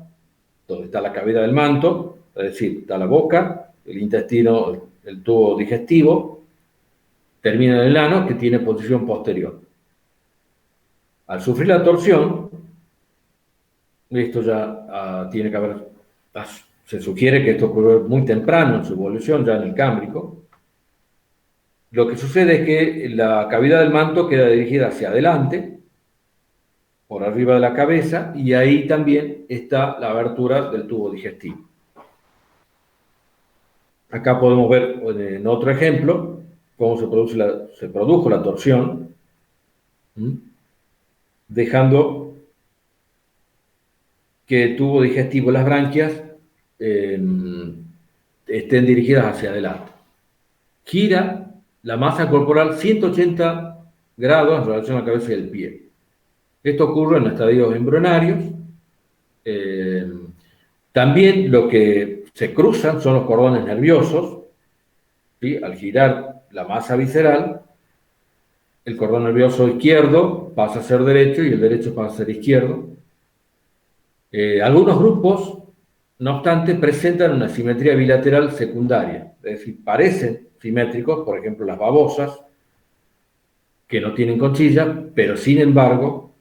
Speaker 1: donde está la cavidad del manto, es decir, está la boca, el intestino, el tubo digestivo, termina en el ano, que tiene posición posterior. Al sufrir la torsión, esto ya tiene que haber, se sugiere que esto ocurrió muy temprano en su evolución, ya en el Cámbrico. Lo que sucede es que la cavidad del manto queda dirigida hacia adelante, por arriba de la cabeza, y ahí también está la abertura del tubo digestivo. Acá podemos ver en otro ejemplo cómo se produjo la torsión, dejando que el tubo digestivo y las branquias estén dirigidas hacia adelante. Gira la masa corporal 180 grados en relación a la cabeza y el pie. Esto ocurre en estadios embrionarios. También lo que se cruzan son los cordones nerviosos, ¿sí? Al girar la masa visceral, el cordón nervioso izquierdo pasa a ser derecho y el derecho pasa a ser izquierdo. Algunos grupos, no obstante, presentan una simetría bilateral secundaria, es decir, parecen simétricos, por ejemplo, las babosas, que no tienen conchilla, pero sin embargo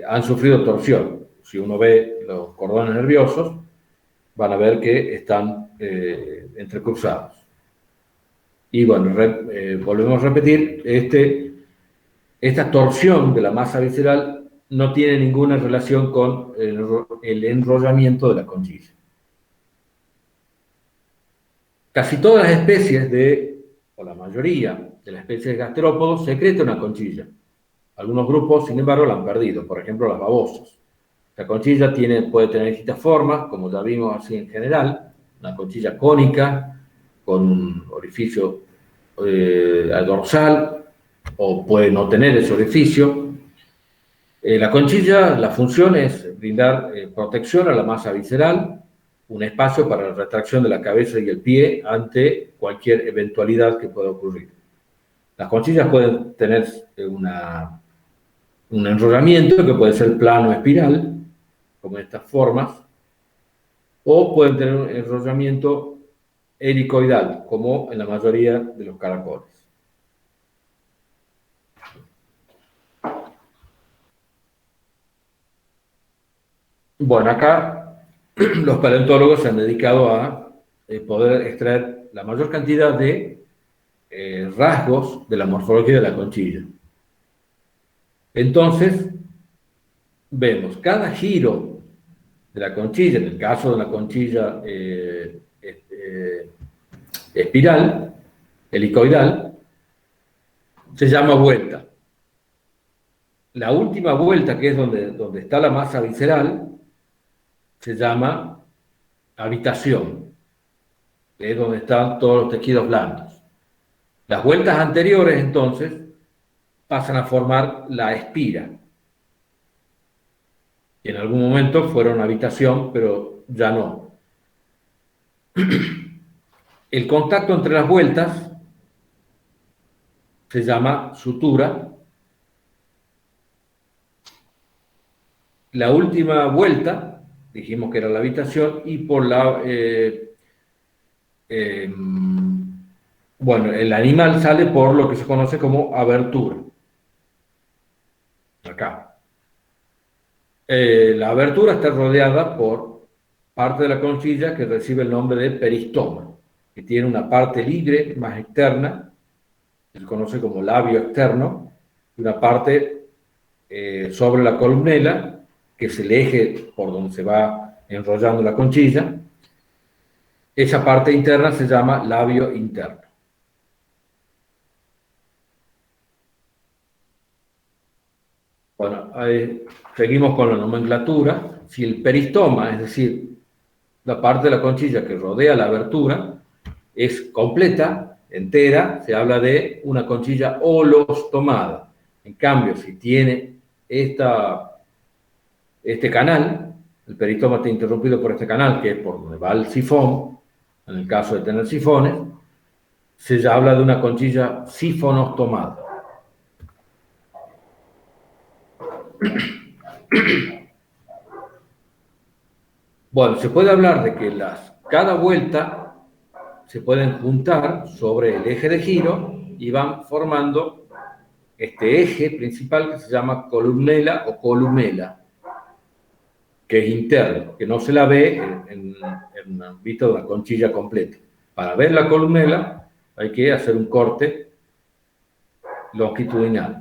Speaker 1: han sufrido torsión. Si uno ve los cordones nerviosos, van a ver que están entrecruzados. Y bueno, volvemos a repetir, esta torsión de la masa visceral no tiene ninguna relación con el enrollamiento de la conchilla. Casi todas las especies o la mayoría de las especies de gasterópodos secretan una conchilla. Algunos grupos, sin embargo, la han perdido, por ejemplo, las babosas. La conchilla puede tener distintas formas, como ya vimos así en general, una conchilla cónica, con un orificio dorsal, o puede no tener ese orificio. La conchilla, la función es brindar protección a la masa visceral, un espacio para la retracción de la cabeza y el pie ante cualquier eventualidad que pueda ocurrir. Las conchillas pueden tener un enrollamiento que puede ser plano o espiral, como en estas formas, o pueden tener un enrollamiento helicoidal, como en la mayoría de los caracoles. Bueno, acá los paleontólogos se han dedicado a poder extraer la mayor cantidad de rasgos de la morfología de la conchilla. Entonces, vemos cada giro de la conchilla, en el caso de la conchilla espiral, helicoidal, se llama vuelta. La última vuelta, que es donde está la masa visceral, se llama habitación, que es donde están todos los tejidos blandos. Las vueltas anteriores, entonces, pasan a formar la espira. Y en algún momento fueron habitación, pero ya no. El contacto entre las vueltas se llama sutura. La última vuelta, dijimos que era la habitación, y por bueno, el animal sale por lo que se conoce como abertura. Acá. La abertura está rodeada por parte de la conchilla que recibe el nombre de peristoma, que tiene una parte libre más externa, que se conoce como labio externo, y una parte sobre la columela, que es el eje por donde se va enrollando la conchilla. Esa parte interna se llama labio interno. Bueno, seguimos con la nomenclatura. Si el peristoma, es decir, la parte de la conchilla que rodea la abertura, es completa, entera, se habla de una conchilla holostomada. En cambio, si tiene este canal, el peristoma está interrumpido por este canal, que es por donde va el sifón, en el caso de tener sifones, se habla de una conchilla sifonostomada. Bueno, se puede hablar de que cada vuelta se pueden juntar sobre el eje de giro y van formando este eje principal que se llama columela o columela, que es interno, que no se la ve en vista de una conchilla completa. Para ver la columela hay que hacer un corte longitudinal.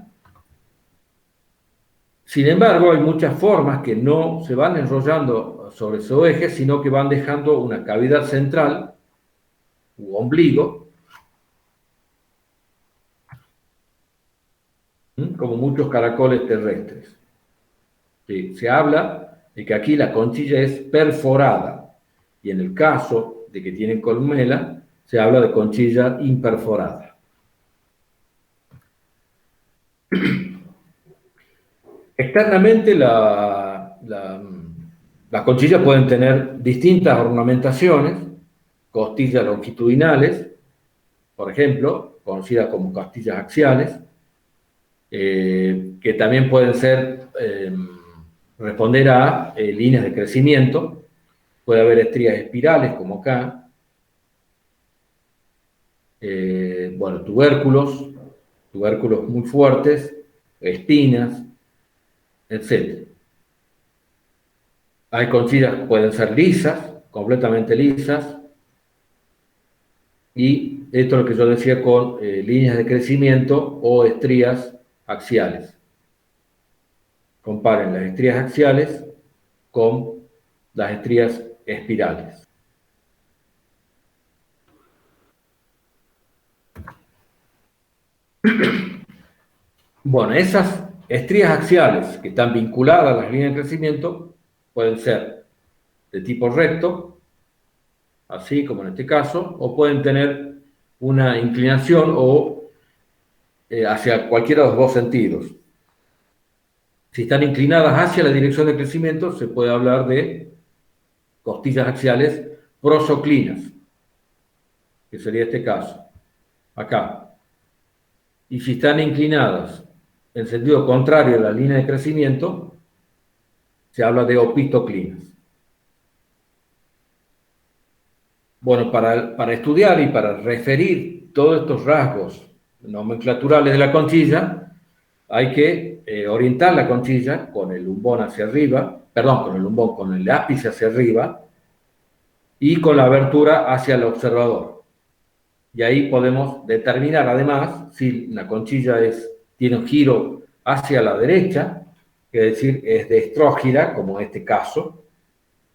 Speaker 1: Sin embargo, hay muchas formas que no se van enrollando sobre su eje, sino que van dejando una cavidad central u ombligo, como muchos caracoles terrestres. Sí, se habla de que aquí la conchilla es perforada, y en el caso de que tienen columela, se habla de conchilla imperforada. Externamente, las conchillas pueden tener distintas ornamentaciones, costillas longitudinales, por ejemplo, conocidas como costillas axiales, que también pueden responder a líneas de crecimiento. Puede haber estrías espirales, como acá. Bueno, tubérculos muy fuertes, espinas, etc. Hay conchillas que pueden ser lisas, completamente lisas. Y esto es lo que yo decía con líneas de crecimiento o estrías axiales. Comparen las estrías axiales con las estrías espirales. Bueno, esas estrías axiales que están vinculadas a las líneas de crecimiento pueden ser de tipo recto, así como en este caso, o pueden tener una inclinación o hacia cualquiera de los dos sentidos. Si están inclinadas hacia la dirección de crecimiento, se puede hablar de costillas axiales prosoclinas, que sería este caso, acá. Y si están inclinadas en sentido contrario a la línea de crecimiento, se habla de opistoclinas. Bueno, para estudiar y para referir todos estos rasgos nomenclaturales de la conchilla, hay que orientar la conchilla con el lumbón hacia arriba, perdón, con el lumbón, con el ápice hacia arriba y con la abertura hacia el observador. Y ahí podemos determinar además si la conchilla tiene un giro hacia la derecha, es decir, es de estrógira, como en este caso,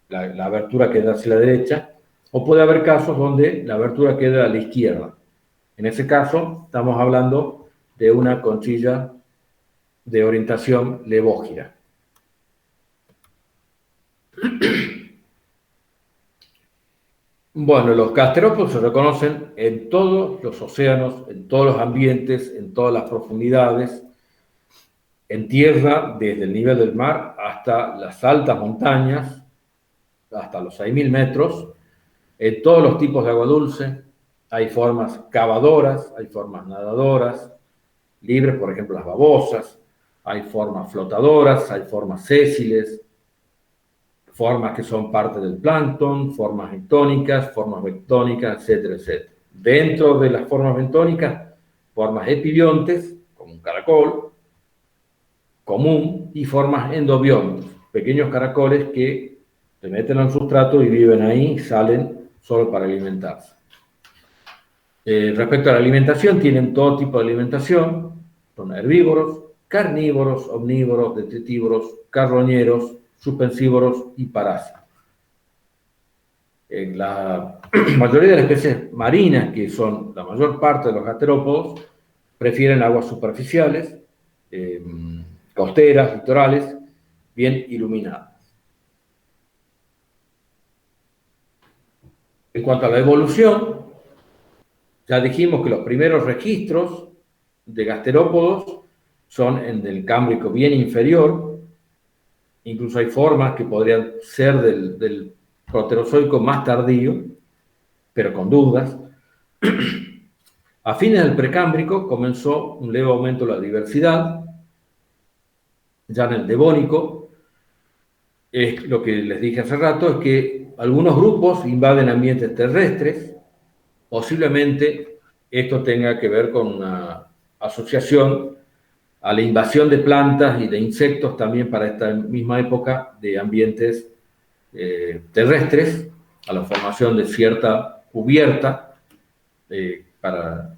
Speaker 1: la abertura queda hacia la derecha, o puede haber casos donde la abertura queda a la izquierda. En ese caso, estamos hablando de una conchilla de orientación levógira. Bueno, los gasterópodos se reconocen en todos los océanos, en todos los ambientes, en todas las profundidades, en tierra, desde el nivel del mar hasta las altas montañas, hasta los 6.000 metros, en todos los tipos de agua dulce. Hay formas cavadoras, hay formas nadadoras, libres, por ejemplo, las babosas, hay formas flotadoras, hay formas sésiles, formas que son parte del plancton, formas bentónicas, etcétera, etcétera. Dentro de las formas bentónicas, formas epibiontes, como un caracol común, y formas endobiontes, pequeños caracoles que se meten al sustrato y viven ahí y salen solo para alimentarse. Respecto a la alimentación, tienen todo tipo de alimentación, son herbívoros, carnívoros, omnívoros, detritívoros, carroñeros, suspensívoros y parásitos. La mayoría de las especies marinas, que son la mayor parte de los gasterópodos, prefieren aguas superficiales, costeras, litorales, bien iluminadas. En cuanto a la evolución, ya dijimos que los primeros registros de gasterópodos son en el Cámbrico bien inferior. Incluso hay formas que podrían ser del Proterozoico más tardío, pero con dudas. A fines del Precámbrico comenzó un leve aumento de la diversidad. Ya en el Devónico, es lo que les dije hace rato, es que algunos grupos invaden ambientes terrestres. Posiblemente esto tenga que ver con una asociación a la invasión de plantas y de insectos también para esta misma época de ambientes terrestres, a la formación de cierta cubierta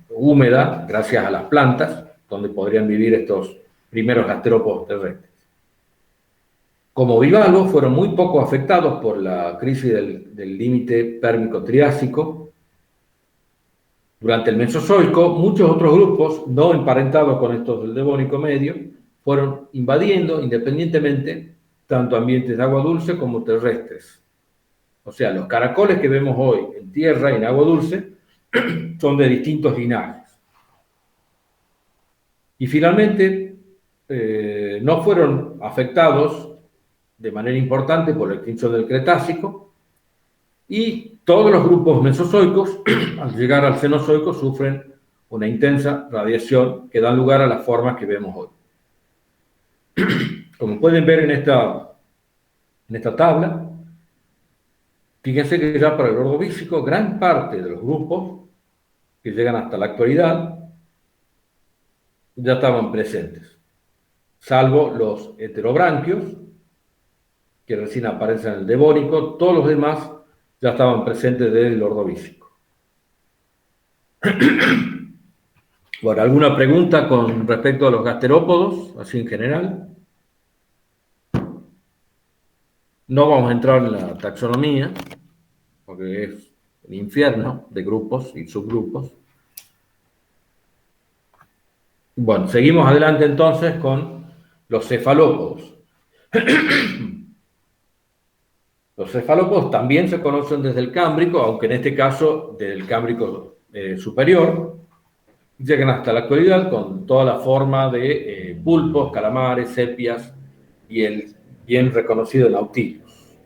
Speaker 1: húmeda, gracias a las plantas, donde podrían vivir estos primeros gasterópodos terrestres. Como bivalvos, fueron muy poco afectados por la crisis del límite pérmico-triásico. Durante el Mesozoico, muchos otros grupos, no emparentados con estos del Devónico medio, fueron invadiendo independientemente tanto ambientes de agua dulce como terrestres. O sea, los caracoles que vemos hoy en tierra y en agua dulce son de distintos linajes. Y finalmente, no fueron afectados de manera importante por la extinción del Cretácico, y todos los grupos mesozoicos, al llegar al Cenozoico, sufren una intensa radiación que da lugar a las formas que vemos hoy. Como pueden ver en esta tabla, fíjense que ya para el Ordovícico, gran parte de los grupos que llegan hasta la actualidad ya estaban presentes, salvo los heterobranquios, que recién aparecen en el Devónico. Todos los demás ya estaban presentes desde el Ordovícico. Bueno, ¿alguna pregunta con respecto a los gasterópodos, así en general? No vamos a entrar en la taxonomía, porque es el infierno de grupos y subgrupos. Bueno, seguimos adelante entonces con los cefalópodos. Los cefalópodos también se conocen desde el Cámbrico, aunque en este caso del Cámbrico superior. Llegan hasta la actualidad con toda la forma de pulpos, calamares, sepias y el bien reconocido Nautilus.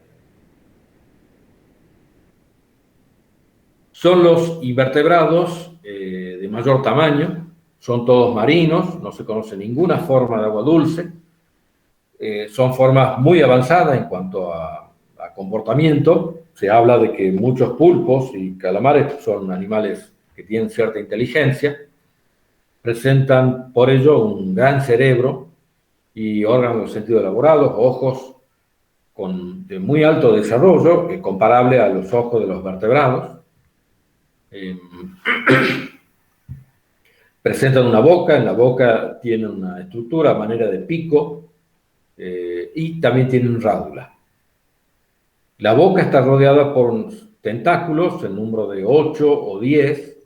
Speaker 1: Son los invertebrados de mayor tamaño, son todos marinos, no se conoce ninguna forma de agua dulce, son formas muy avanzadas en cuanto a comportamiento. Se habla de que muchos pulpos y calamares son animales que tienen cierta inteligencia, presentan por ello un gran cerebro y órganos de sentido elaborados, ojos de muy alto desarrollo, comparable a los ojos de los vertebrados. Presentan una boca, en la boca tienen una estructura a manera de pico y también tienen rádula. La boca está rodeada por tentáculos, en número de 8 o 10,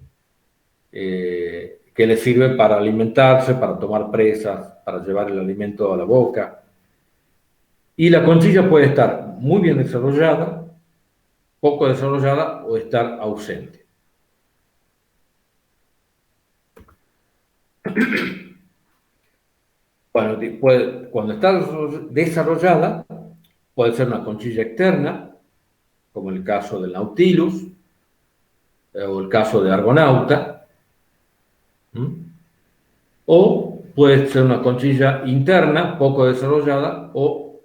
Speaker 1: que les sirve para alimentarse, para tomar presas, para llevar el alimento a la boca. Y la conchilla puede estar muy bien desarrollada, poco desarrollada o estar ausente. Bueno, cuando está desarrollada, puede ser una conchilla externa, como el caso del Nautilus, o el caso de Argonauta, o puede ser una conchilla interna, poco desarrollada, o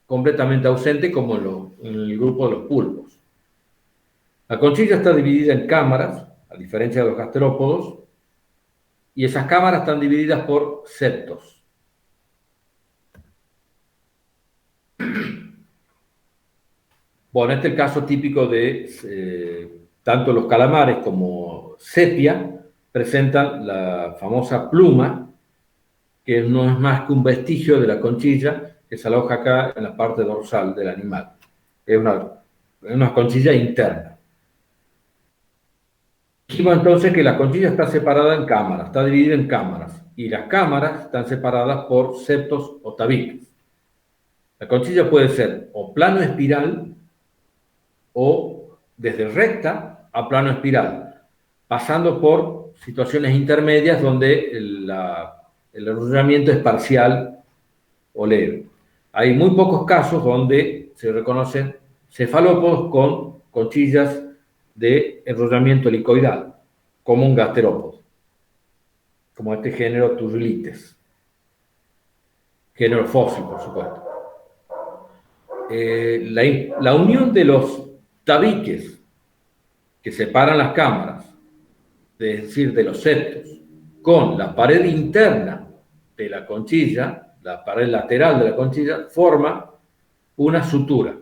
Speaker 1: completamente ausente, como en el grupo de los pulpos. La conchilla está dividida en cámaras, a diferencia de los gasterópodos, y esas cámaras están divididas por septos. Bueno, este es el caso típico de tanto los calamares como sepia, presentan la famosa pluma, que no es más que un vestigio de la conchilla que se aloja acá en la parte dorsal del animal. Es una conchilla interna. Dijimos entonces que la conchilla está separada en cámaras, está dividida en cámaras, y las cámaras están separadas por septos o tabiques. La conchilla puede ser o plano espiral o desde recta a plano espiral, pasando por situaciones intermedias donde el enrollamiento es parcial o leve. Hay muy pocos casos donde se reconocen cefalópodos con conchillas de enrollamiento helicoidal, como un gasterópodo, como este género Turrilites, género fósil, por supuesto. La unión de los tabiques que separan las cámaras, es decir, de los septos, con la pared interna de la conchilla, la pared lateral de la conchilla, forma una sutura.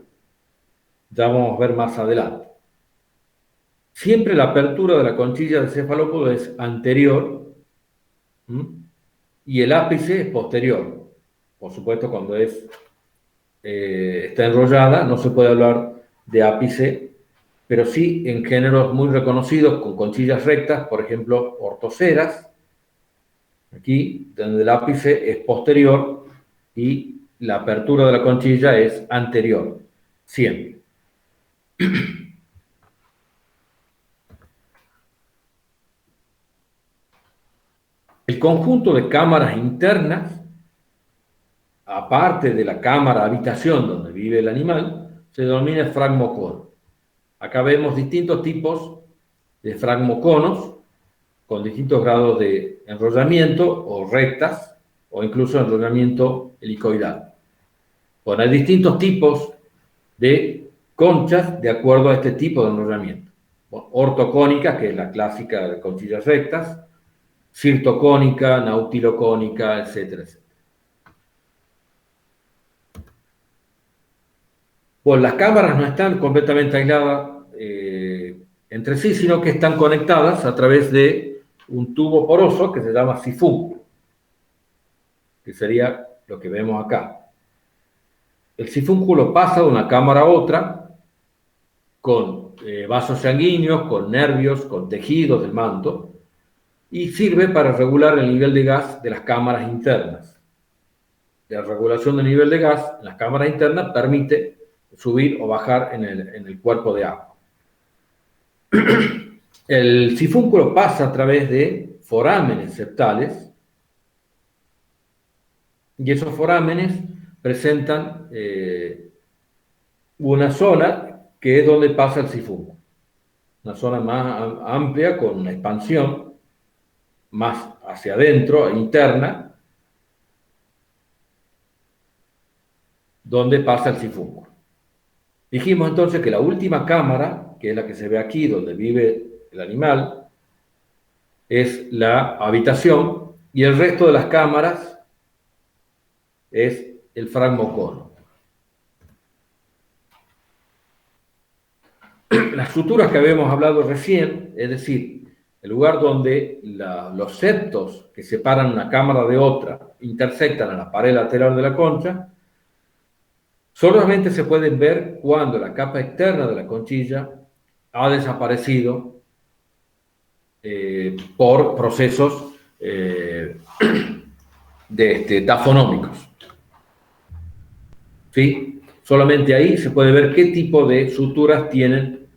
Speaker 1: Ya vamos a ver más adelante. Siempre la apertura de la conchilla del cefalópodo es anterior y el ápice es posterior. Por supuesto, cuando está enrollada no se puede hablar de ápice, pero sí en géneros muy reconocidos con conchillas rectas, por ejemplo, ortoceras, aquí donde el ápice es posterior y la apertura de la conchilla es anterior, siempre. El conjunto de cámaras internas, aparte de la cámara habitación donde vive el animal, se denomina fragmocono. Acá vemos distintos tipos de fragmoconos con distintos grados de enrollamiento o rectas o incluso enrollamiento helicoidal. Bueno, hay distintos tipos de conchas de acuerdo a este tipo de enrollamiento. Bueno, ortocónica, que es la clásica de conchillas rectas, cirtocónica, nautilocónica, etcétera, etcétera. Bueno, las cámaras no están completamente aisladas entre sí, sino que están conectadas a través de un tubo poroso que se llama sifúnculo, que sería lo que vemos acá. El sifúnculo pasa de una cámara a otra con vasos sanguíneos, con nervios, con tejidos del manto, y sirve para regular el nivel de gas de las cámaras internas. La regulación del nivel de gas en las cámaras internas permite subir o bajar en el cuerpo de agua. El sifúnculo pasa a través de forámenes septales, y esos forámenes presentan una zona que es donde pasa el sifúnculo. Una zona más amplia con una expansión más hacia adentro, interna, donde pasa el sifúnculo. Dijimos entonces que la última cámara, que es la que se ve aquí, donde vive el animal, es la habitación, y el resto de las cámaras es el fragmocono. Las suturas que habíamos hablado recién, es decir, el lugar donde los septos que separan una cámara de otra intersectan en la pared lateral de la concha, solamente se pueden ver cuando la capa externa de la conchilla ha desaparecido por procesos tafonómicos. ¿Sí? Solamente ahí se puede ver qué tipo de suturas tienen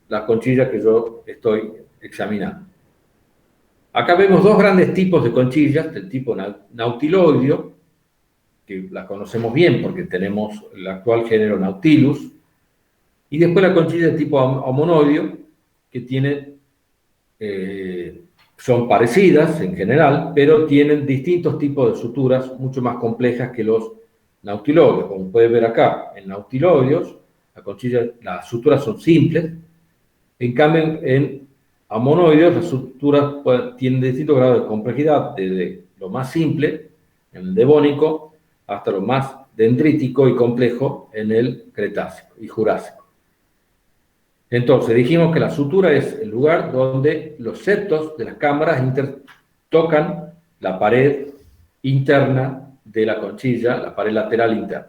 Speaker 1: las conchillas que yo estoy examinando. Acá vemos dos grandes tipos de conchillas, del tipo nautiloideo, que las conocemos bien porque tenemos el actual género Nautilus, y después la conchilla de tipo homonoideo, que son parecidas en general, pero tienen distintos tipos de suturas mucho más complejas que los nautiloideos. Como pueden ver acá, en nautiloideos las suturas son simples, en cambio en homonoideos las suturas tienen distintos grados de complejidad, desde lo más simple, en el Devónico, hasta lo más dendrítico y complejo en el Cretácico y Jurásico. Entonces, dijimos que la sutura es el lugar donde los septos de las cámaras tocan la pared interna de la conchilla, la pared lateral interna.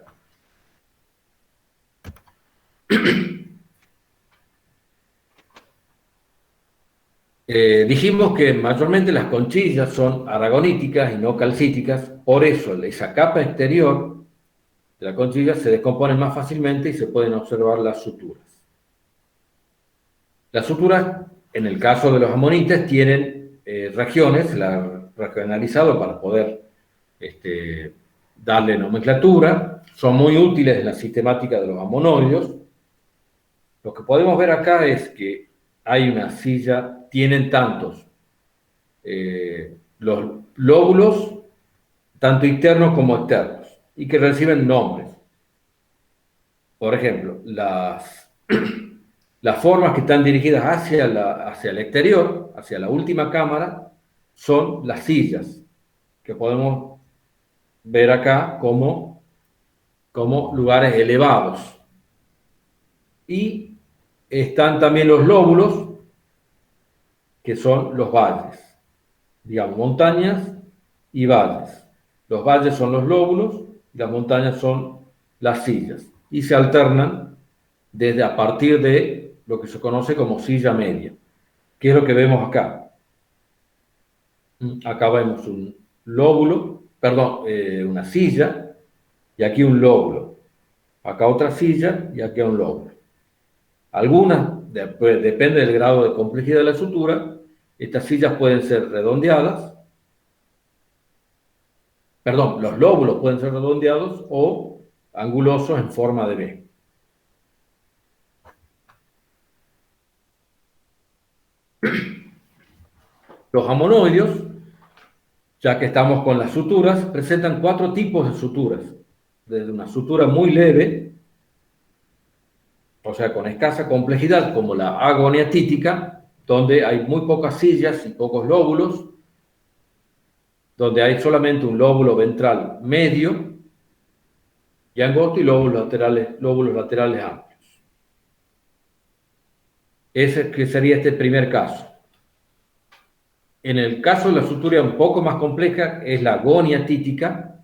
Speaker 1: Dijimos que mayormente las conchillas son aragoníticas y no calcíticas, por eso esa capa exterior de la conchilla se descompone más fácilmente y se pueden observar las suturas. Las suturas, en el caso de los amonites, tienen regiones, se las ha regionalizado para poder darle nomenclatura, son muy útiles en la sistemática de los amonoideos. Lo que podemos ver acá es que hay una silla, tienen tantos los lóbulos, tanto internos como externos, y que reciben nombres. Por ejemplo, las formas que están dirigidas hacia el exterior, hacia la última cámara, son las sillas, que podemos ver acá como lugares elevados. Y están también los lóbulos, que son los valles, digamos, montañas y valles. Los valles son los lóbulos y las montañas son las sillas. Y se alternan a partir de lo que se conoce como silla media, que es lo que vemos acá. Acá vemos un lóbulo, una silla, y aquí un lóbulo. Acá otra silla y aquí un lóbulo. Algunas, depende del grado de complejidad de la sutura, estas sillas pueden ser redondeadas, los lóbulos pueden ser redondeados o angulosos en forma de V. Los amonoideos, ya que estamos con las suturas, presentan 4 tipos de suturas. Desde una sutura muy leve, o sea, con escasa complejidad, como la agoniatítica, donde hay muy pocas sillas y pocos lóbulos, donde hay solamente un lóbulo ventral medio y angosto y lóbulos laterales amplios. Ese que sería este primer caso. En el caso de la sutura un poco más compleja es la agonia títica.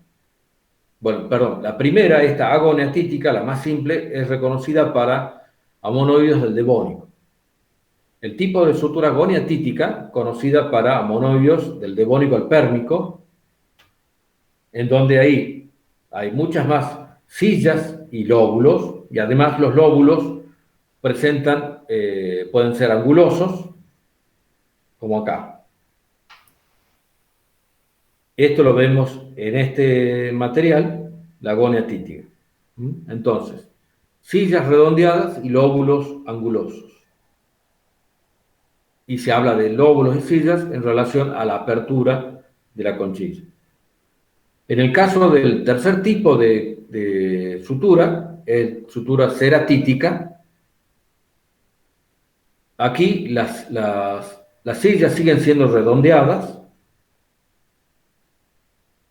Speaker 1: Bueno, perdón, la primera, esta agonia títica, la más simple, es reconocida para amonoides del devónico. El tipo de sutura agonia títica, conocida para amonoides del devónico al pérmico, en donde ahí hay muchas más sillas y lóbulos, y además los lóbulos presentan, pueden ser angulosos, como acá. Esto lo vemos en este material, la agonia títica. Entonces, sillas redondeadas y lóbulos angulosos. Y se habla de lóbulos y sillas en relación a la apertura de la conchilla. En el caso del tercer tipo de sutura, es sutura ceratítica, aquí las sillas siguen siendo redondeadas,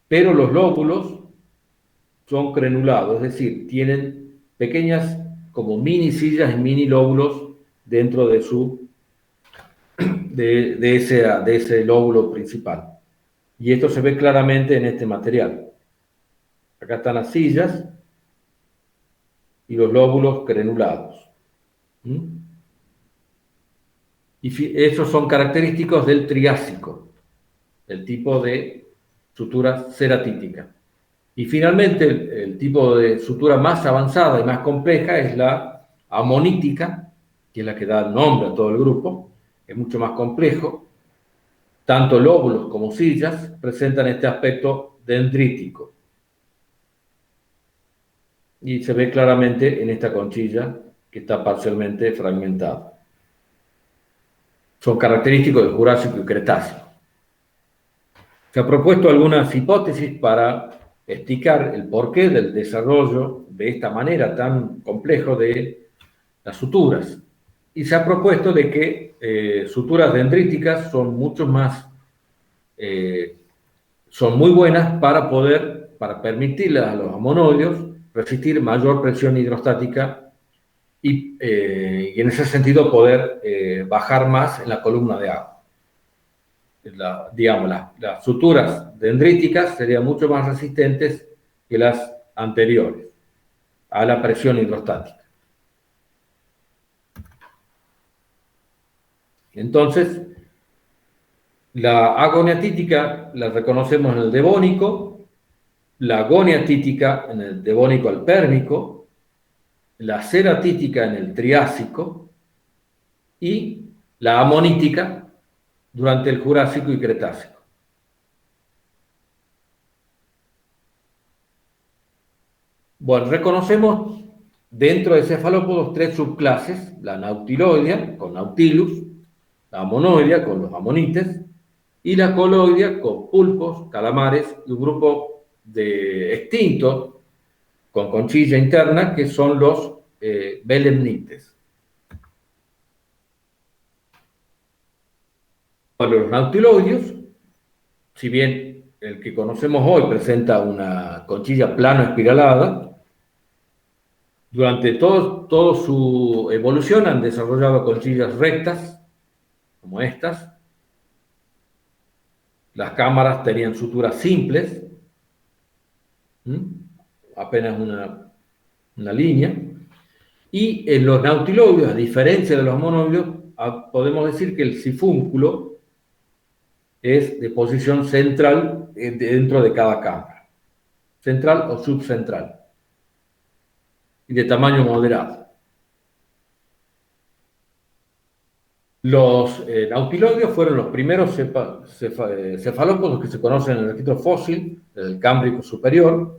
Speaker 1: pero los lóbulos son crenulados, es decir, tienen pequeñas como mini sillas y mini lóbulos dentro de ese lóbulo principal. Y esto se ve claramente en este material. Acá están las sillas y los lóbulos crenulados. Y esos son característicos del Triásico, el tipo de sutura ceratítica. Y finalmente, el tipo de sutura más avanzada y más compleja es la amonítica, que es la que da el nombre a todo el grupo, es mucho más complejo. Tanto lóbulos como sillas presentan este aspecto dendrítico. Y se ve claramente en esta conchilla que está parcialmente fragmentada. Son característicos del Jurásico y Cretácico. Se ha propuesto algunas hipótesis para explicar el porqué del desarrollo de esta manera tan complejo de las suturas. Y se ha propuesto de que suturas dendríticas son mucho más, son muy buenas para permitirle a los amonoides resistir mayor presión hidrostática y en ese sentido poder bajar más en la columna de agua. Las suturas dendríticas serían mucho más resistentes que las anteriores a la presión hidrostática. Entonces, la agonia títica la reconocemos en el devónico, la agonia títica en el devónico al pérmico, la ceratítica en el triásico y la amonítica durante el Jurásico y Cretácico. Bueno, reconocemos dentro de cefalópodos tres subclases: la nautiloidea con Nautilus, la amonoidea con los amonites y la coloidea con pulpos, calamares y un grupo de extintos con conchilla interna que son los belemnites. Para los nautiloideos, si bien el que conocemos hoy presenta una conchilla plano espiralada, durante toda su evolución han desarrollado conchillas rectas, como estas. Las cámaras tenían suturas simples, apenas una línea. Y en los nautiloideos, a diferencia de los monoideos, podemos decir que el sifúnculo es de posición central dentro de cada cámara, central o subcentral, y de tamaño moderado. Los nautiloideos fueron los primeros cefalópodos que se conocen en el registro fósil del Cámbrico superior.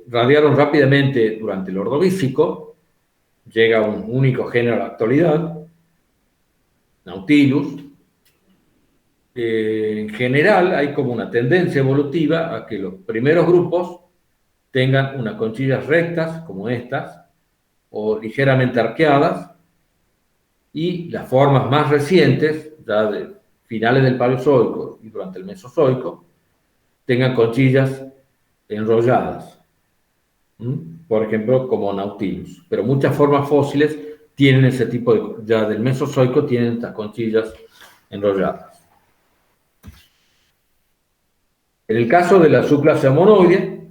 Speaker 1: Radiaron rápidamente durante el Ordovícico, llega un único género a la actualidad, Nautilus. En general hay como una tendencia evolutiva a que los primeros grupos tengan unas conchillas rectas como estas o ligeramente arqueadas, y las formas más recientes, ya de finales del Paleozoico y durante el Mesozoico, tengan conchillas enrolladas, por ejemplo como Nautilus. Pero muchas formas fósiles tienen ese tipo ya del Mesozoico, tienen estas conchillas enrolladas. En el caso de la subclase Amonoide,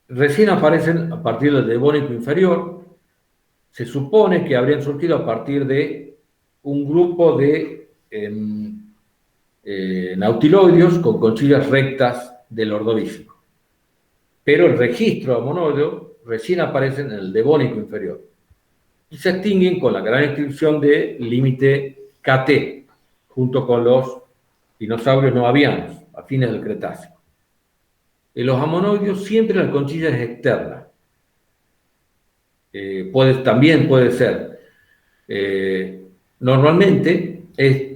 Speaker 1: recién aparecen a partir del Devónico inferior. Se supone que habrían surgido a partir de un grupo de nautiloideos con conchillas rectas del Ordovícico. Pero el registro amonoideo recién aparece en el Devónico inferior y se extinguen con la gran extinción del límite KT, junto con los dinosaurios no avianos, a fines del Cretácico. En los amonoideos siempre la conchilla es externa. También puede ser. Normalmente es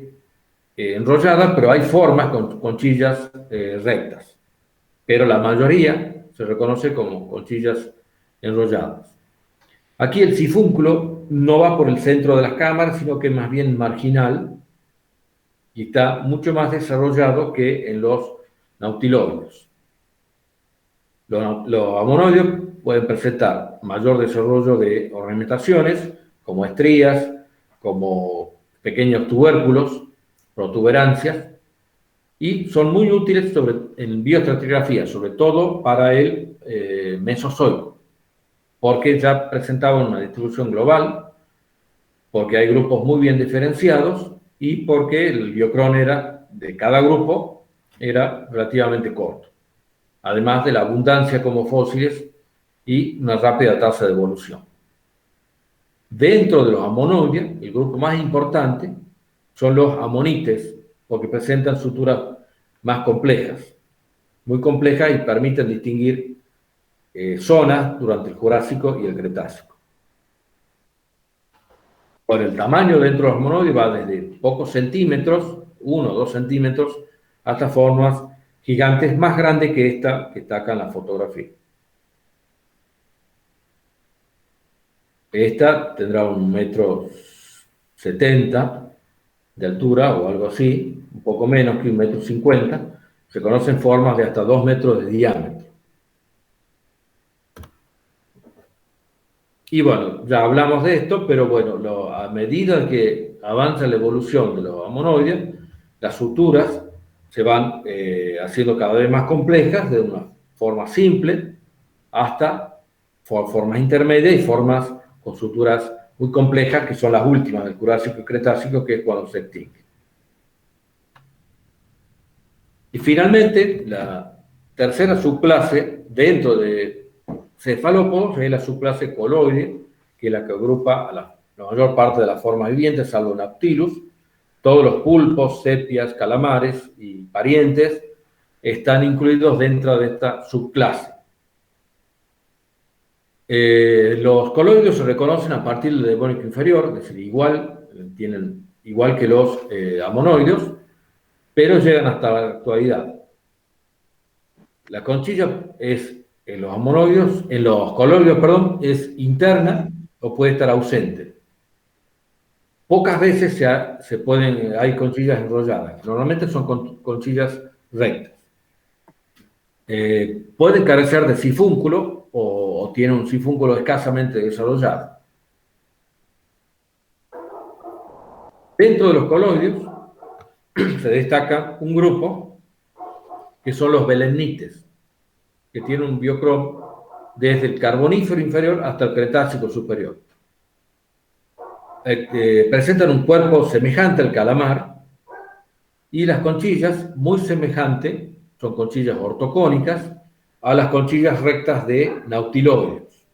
Speaker 1: enrollada, pero hay formas con conchillas rectas. Pero la mayoría se reconoce como conchillas enrolladas. Aquí el sifúnculo no va por el centro de las cámaras, sino que es más bien marginal y está mucho más desarrollado que en los nautiloides. Los amonoideos pueden presentar mayor desarrollo de ornamentaciones, como estrías, como pequeños tubérculos, protuberancias, y son muy útiles en bioestratigrafía, sobre todo para el Mesozoico, porque ya presentaban una distribución global, porque hay grupos muy bien diferenciados y porque el biocrón de cada grupo era relativamente corto, además de la abundancia como fósiles y una rápida tasa de evolución. Dentro de los amonoides, el grupo más importante son los amonites, porque presentan suturas más complejas, muy complejas y permiten distinguir zonas durante el Jurásico y el Cretácico. Por el tamaño dentro de los amonoides va desde pocos centímetros, 1 o 2 centímetros, hasta formas gigantes más grandes que esta que está acá en la fotografía. Esta tendrá 1,70 m de altura o algo así, un poco menos que 1,50 m. Se conocen formas de hasta 2 metros de diámetro. Y bueno, ya hablamos de esto, pero bueno, a medida que avanza la evolución de los amonoides, las suturas se van haciendo cada vez más complejas, de una forma simple hasta formas intermedias y formas con suturas muy complejas, que son las últimas del Jurásico y Cretácico, que es cuando se extingue. Y finalmente, la tercera subclase dentro de cefalópodos es la subclase coloide, que es la que agrupa a la mayor parte de las formas vivientes, salvo Naptilus. Todos los pulpos, sepias, calamares y parientes están incluidos dentro de esta subclase. Los coloides se reconocen a partir del Devónico inferior, es decir, tienen igual que los amonoides, pero llegan hasta la actualidad. La conchilla en los coloides, es interna o puede estar ausente. Pocas veces hay conchillas enrolladas. Normalmente son conchillas rectas. Pueden carecer de sifúnculo o tienen un sifúnculo escasamente desarrollado. Dentro de los coloides se destaca un grupo que son los belemnites, que tienen un biocrom desde el Carbonífero inferior hasta el Cretácico superior. Presentan un cuerpo semejante al calamar y las conchillas muy semejantes, son conchillas ortocónicas, a las conchillas rectas de nautiloides.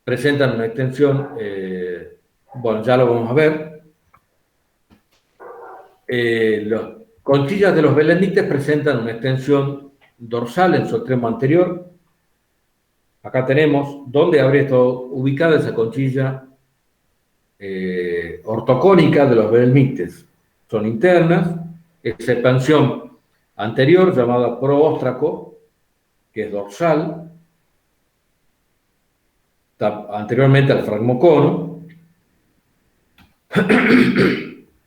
Speaker 1: Presentan una extensión, ya lo vamos a ver. Las conchillas de los belemnites presentan una extensión dorsal en su extremo anterior. Acá tenemos dónde habría estado ubicada esa conchilla ortocónica de los belemnites. Son internas, esa expansión anterior llamada proóstraco, que es dorsal, está anteriormente al fragmocono.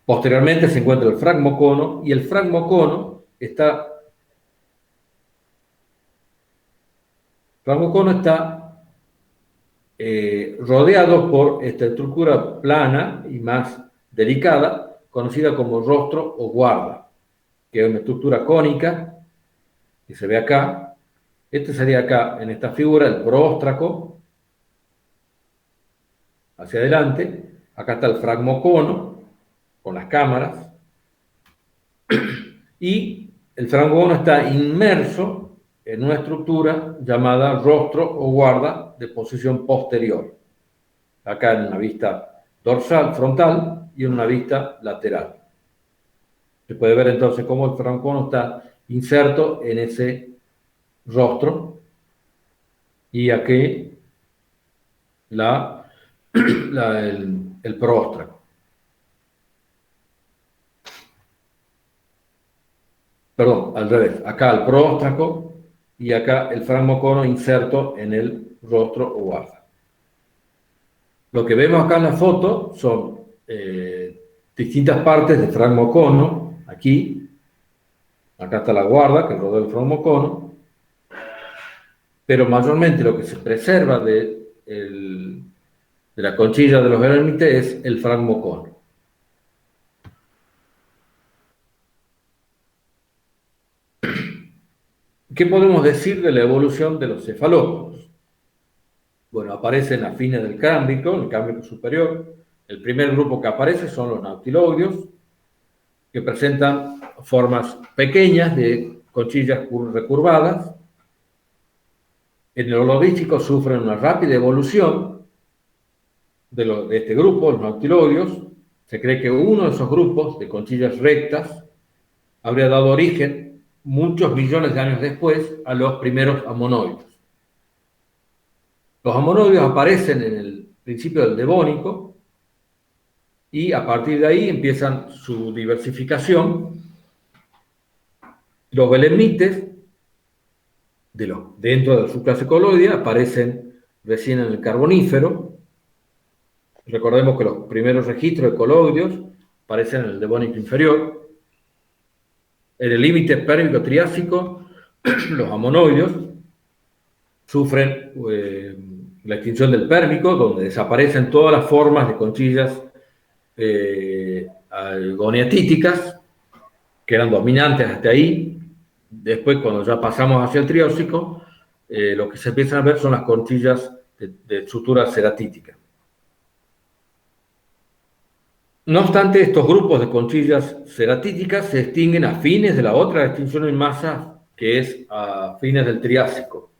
Speaker 1: Posteriormente se encuentra el fragmocono, y el fragmocono está rodeados por esta estructura plana y más delicada, conocida como rostro o guarda, que es una estructura cónica que se ve acá. Este sería acá, en esta figura, el próstraco, hacia adelante. Acá está el fragmocono, con las cámaras. Y el fragmocono está inmerso en una estructura llamada rostro o guarda de posición posterior. Acá en una vista dorsal, frontal, y en una vista lateral. Se puede ver entonces cómo el fragmocono está inserto en ese rostro, y aquí el próstraco. Perdón, al revés. Acá el próstraco y acá el fragmocono inserto en el rostro o guarda. Lo que vemos acá en la foto son distintas partes del fragmocono. Aquí, acá está la guarda que rodea el fragmocono, pero mayormente lo que se preserva de la conchilla de los belemnites es el fragmocono. ¿Qué podemos decir de la evolución de los cefalópodos? Bueno, aparecen a fines del Cámbrico, en el Cámbrico superior. El primer grupo que aparece son los nautiloideos, que presentan formas pequeñas de conchillas recurvadas. En el Holodístico sufren una rápida evolución de este grupo, los nautiloideos. Se cree que uno de esos grupos de conchillas rectas habría dado origen muchos millones de años después a los primeros amonoides. Los amonoides aparecen en el principio del Devónico y a partir de ahí empiezan su diversificación. Los belemnites, dentro de la subclase coloidea, aparecen recién en el Carbonífero. Recordemos que los primeros registros de coloideos aparecen en el Devónico inferior. En el límite pérmico-triásico, los amonoideos sufren la extinción del Pérmico, donde desaparecen todas las formas de conchillas goniatíticas, que eran dominantes hasta ahí. Después, cuando ya pasamos hacia el Triásico, lo que se empiezan a ver son las conchillas de sutura ceratítica. No obstante, estos grupos de conchillas ceratíticas se extinguen a fines de la otra extinción en masa, que es a fines del Triásico.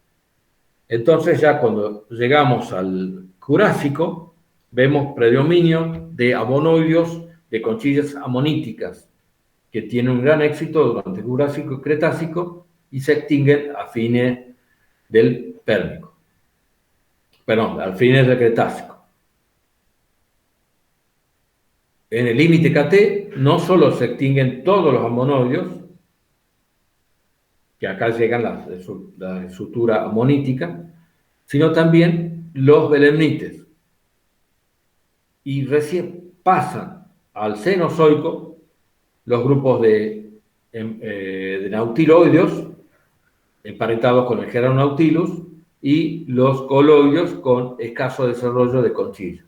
Speaker 1: Entonces, ya cuando llegamos al Jurásico, vemos predominio de amonoideos de conchillas amoníticas, que tienen un gran éxito durante el Jurásico y Cretácico y se extinguen a fines del Pérmico. Perdón, a fines del Cretácico. En el límite KT no solo se extinguen todos los amonoideos, que acá llegan la sutura amonítica, sino también los belemnites. Y recién pasan al Cenozoico los grupos de nautiloideos, emparentados con el Geronautilus, y los coloideos con escaso desarrollo de conchillas.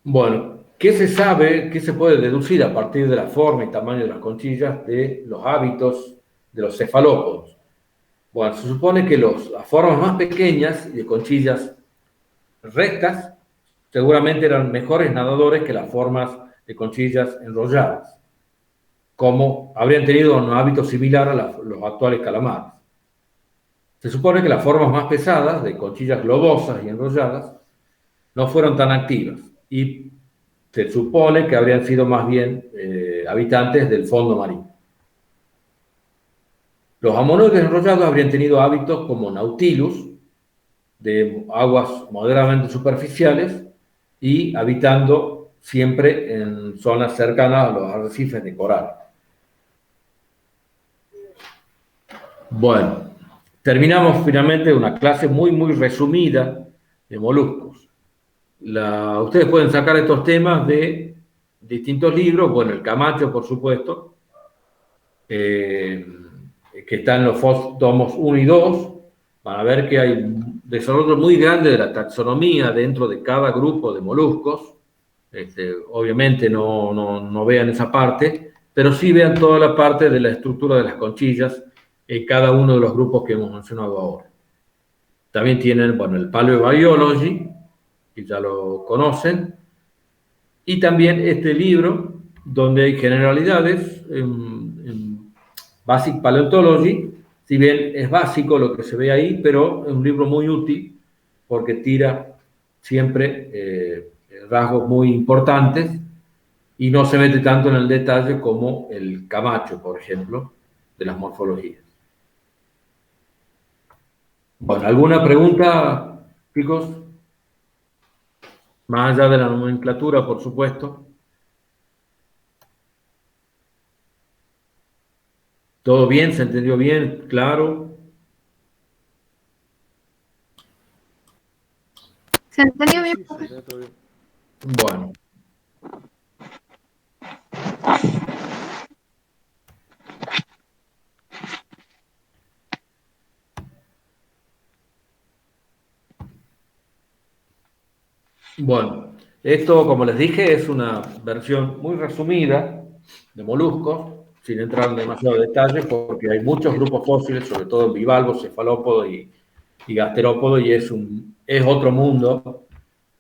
Speaker 1: Bueno, ¿qué se sabe, qué se puede deducir a partir de la forma y tamaño de las conchillas de los hábitos de los cefalópodos? Bueno, se supone que las formas más pequeñas y de conchillas rectas seguramente eran mejores nadadores que las formas de conchillas enrolladas, como habrían tenido un hábito similar a los actuales calamares. Se supone que las formas más pesadas, de conchillas globosas y enrolladas, no fueron tan activas y se supone que habrían sido más bien habitantes del fondo marino. Los amonoides enrollados habrían tenido hábitos como Nautilus, de aguas moderadamente superficiales y habitando siempre en zonas cercanas a los arrecifes de coral. Bueno, terminamos finalmente una clase muy, muy resumida de moluscos. Ustedes pueden sacar estos temas de distintos libros, bueno, el Camacho, por supuesto, que está en los tomos 1 y 2, van a ver que hay un desarrollo muy grande de la taxonomía dentro de cada grupo de moluscos. Obviamente no vean esa parte, pero sí vean toda la parte de la estructura de las conchillas en cada uno de los grupos que hemos mencionado ahora. También tienen, bueno, el Paleobiology, que ya lo conocen, y también este libro, donde hay generalidades en Basic Paleontology. Si bien es básico lo que se ve ahí, pero es un libro muy útil porque tira siempre rasgos muy importantes y no se mete tanto en el detalle como el Camacho, por ejemplo, de las morfologías. Bueno, ¿alguna pregunta, chicos? Más allá de la nomenclatura, por supuesto. ¿Todo bien? ¿Se entendió bien? ¿Claro?
Speaker 4: ¿Se entendió bien,
Speaker 3: Sí,
Speaker 4: profe?
Speaker 3: se todo bien.
Speaker 1: Bueno. Bueno, esto, como les dije, es una versión muy resumida de moluscos, sin entrar en demasiado detalle, porque hay muchos grupos fósiles, sobre todo en bivalvos, cefalópodos y gasterópodos, y es otro mundo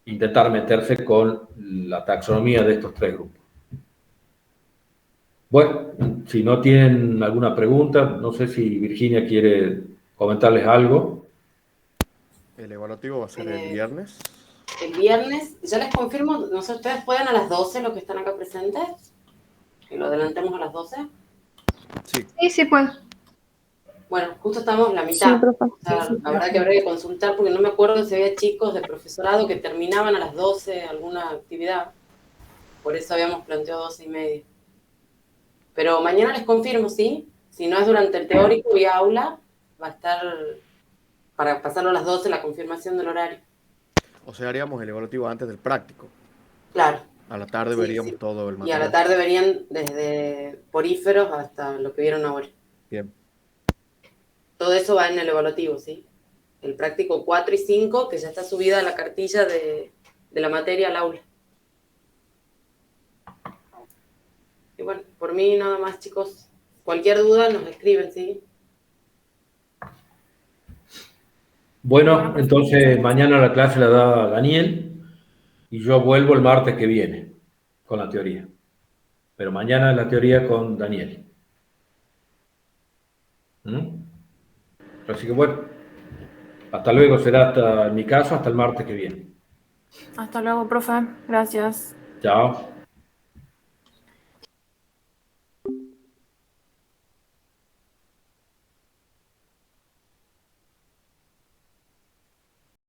Speaker 1: intentar meterse con la taxonomía de estos tres grupos. Bueno, si no tienen alguna pregunta, no sé si Virginia quiere comentarles algo.
Speaker 3: El evaluativo va a ser el viernes.
Speaker 5: El viernes, yo les confirmo, no sé, ¿ustedes pueden a las 12 los que están acá presentes? Que lo adelantemos a las 12.
Speaker 3: Sí.
Speaker 4: Sí, sí, pues.
Speaker 5: Bueno, justo estamos en la
Speaker 2: Sí,
Speaker 5: mitad.
Speaker 2: profe.
Speaker 5: O sea, la verdad que habría que consultar porque no me acuerdo si había chicos de profesorado que terminaban a las 12 alguna actividad. Por eso habíamos planteado 12:30. Pero mañana les confirmo, ¿sí? Si no es durante el teórico y aula, va a estar para pasarlo a las 12 la confirmación del horario.
Speaker 3: O sea, haríamos el evaluativo antes del práctico.
Speaker 5: Claro.
Speaker 3: A la tarde
Speaker 5: Sí,
Speaker 3: veríamos
Speaker 5: sí.
Speaker 3: todo el
Speaker 5: Y a
Speaker 3: material.
Speaker 5: la tarde verían desde poríferos hasta lo que vieron ahora.
Speaker 3: Bien.
Speaker 5: Todo eso va en el evaluativo, ¿sí? El práctico 4 y 5, que ya está subida a la cartilla de la materia al aula. Y bueno, por mí nada más, chicos. Cualquier duda nos escriben, ¿sí?
Speaker 1: Bueno, entonces mañana la clase la da Daniel y yo vuelvo el martes que viene con la teoría. Pero mañana la teoría con Daniel. ¿Mm? Así que bueno, hasta luego, será hasta, en mi caso, hasta el martes que viene.
Speaker 2: Hasta luego, profe. Gracias.
Speaker 1: Chao.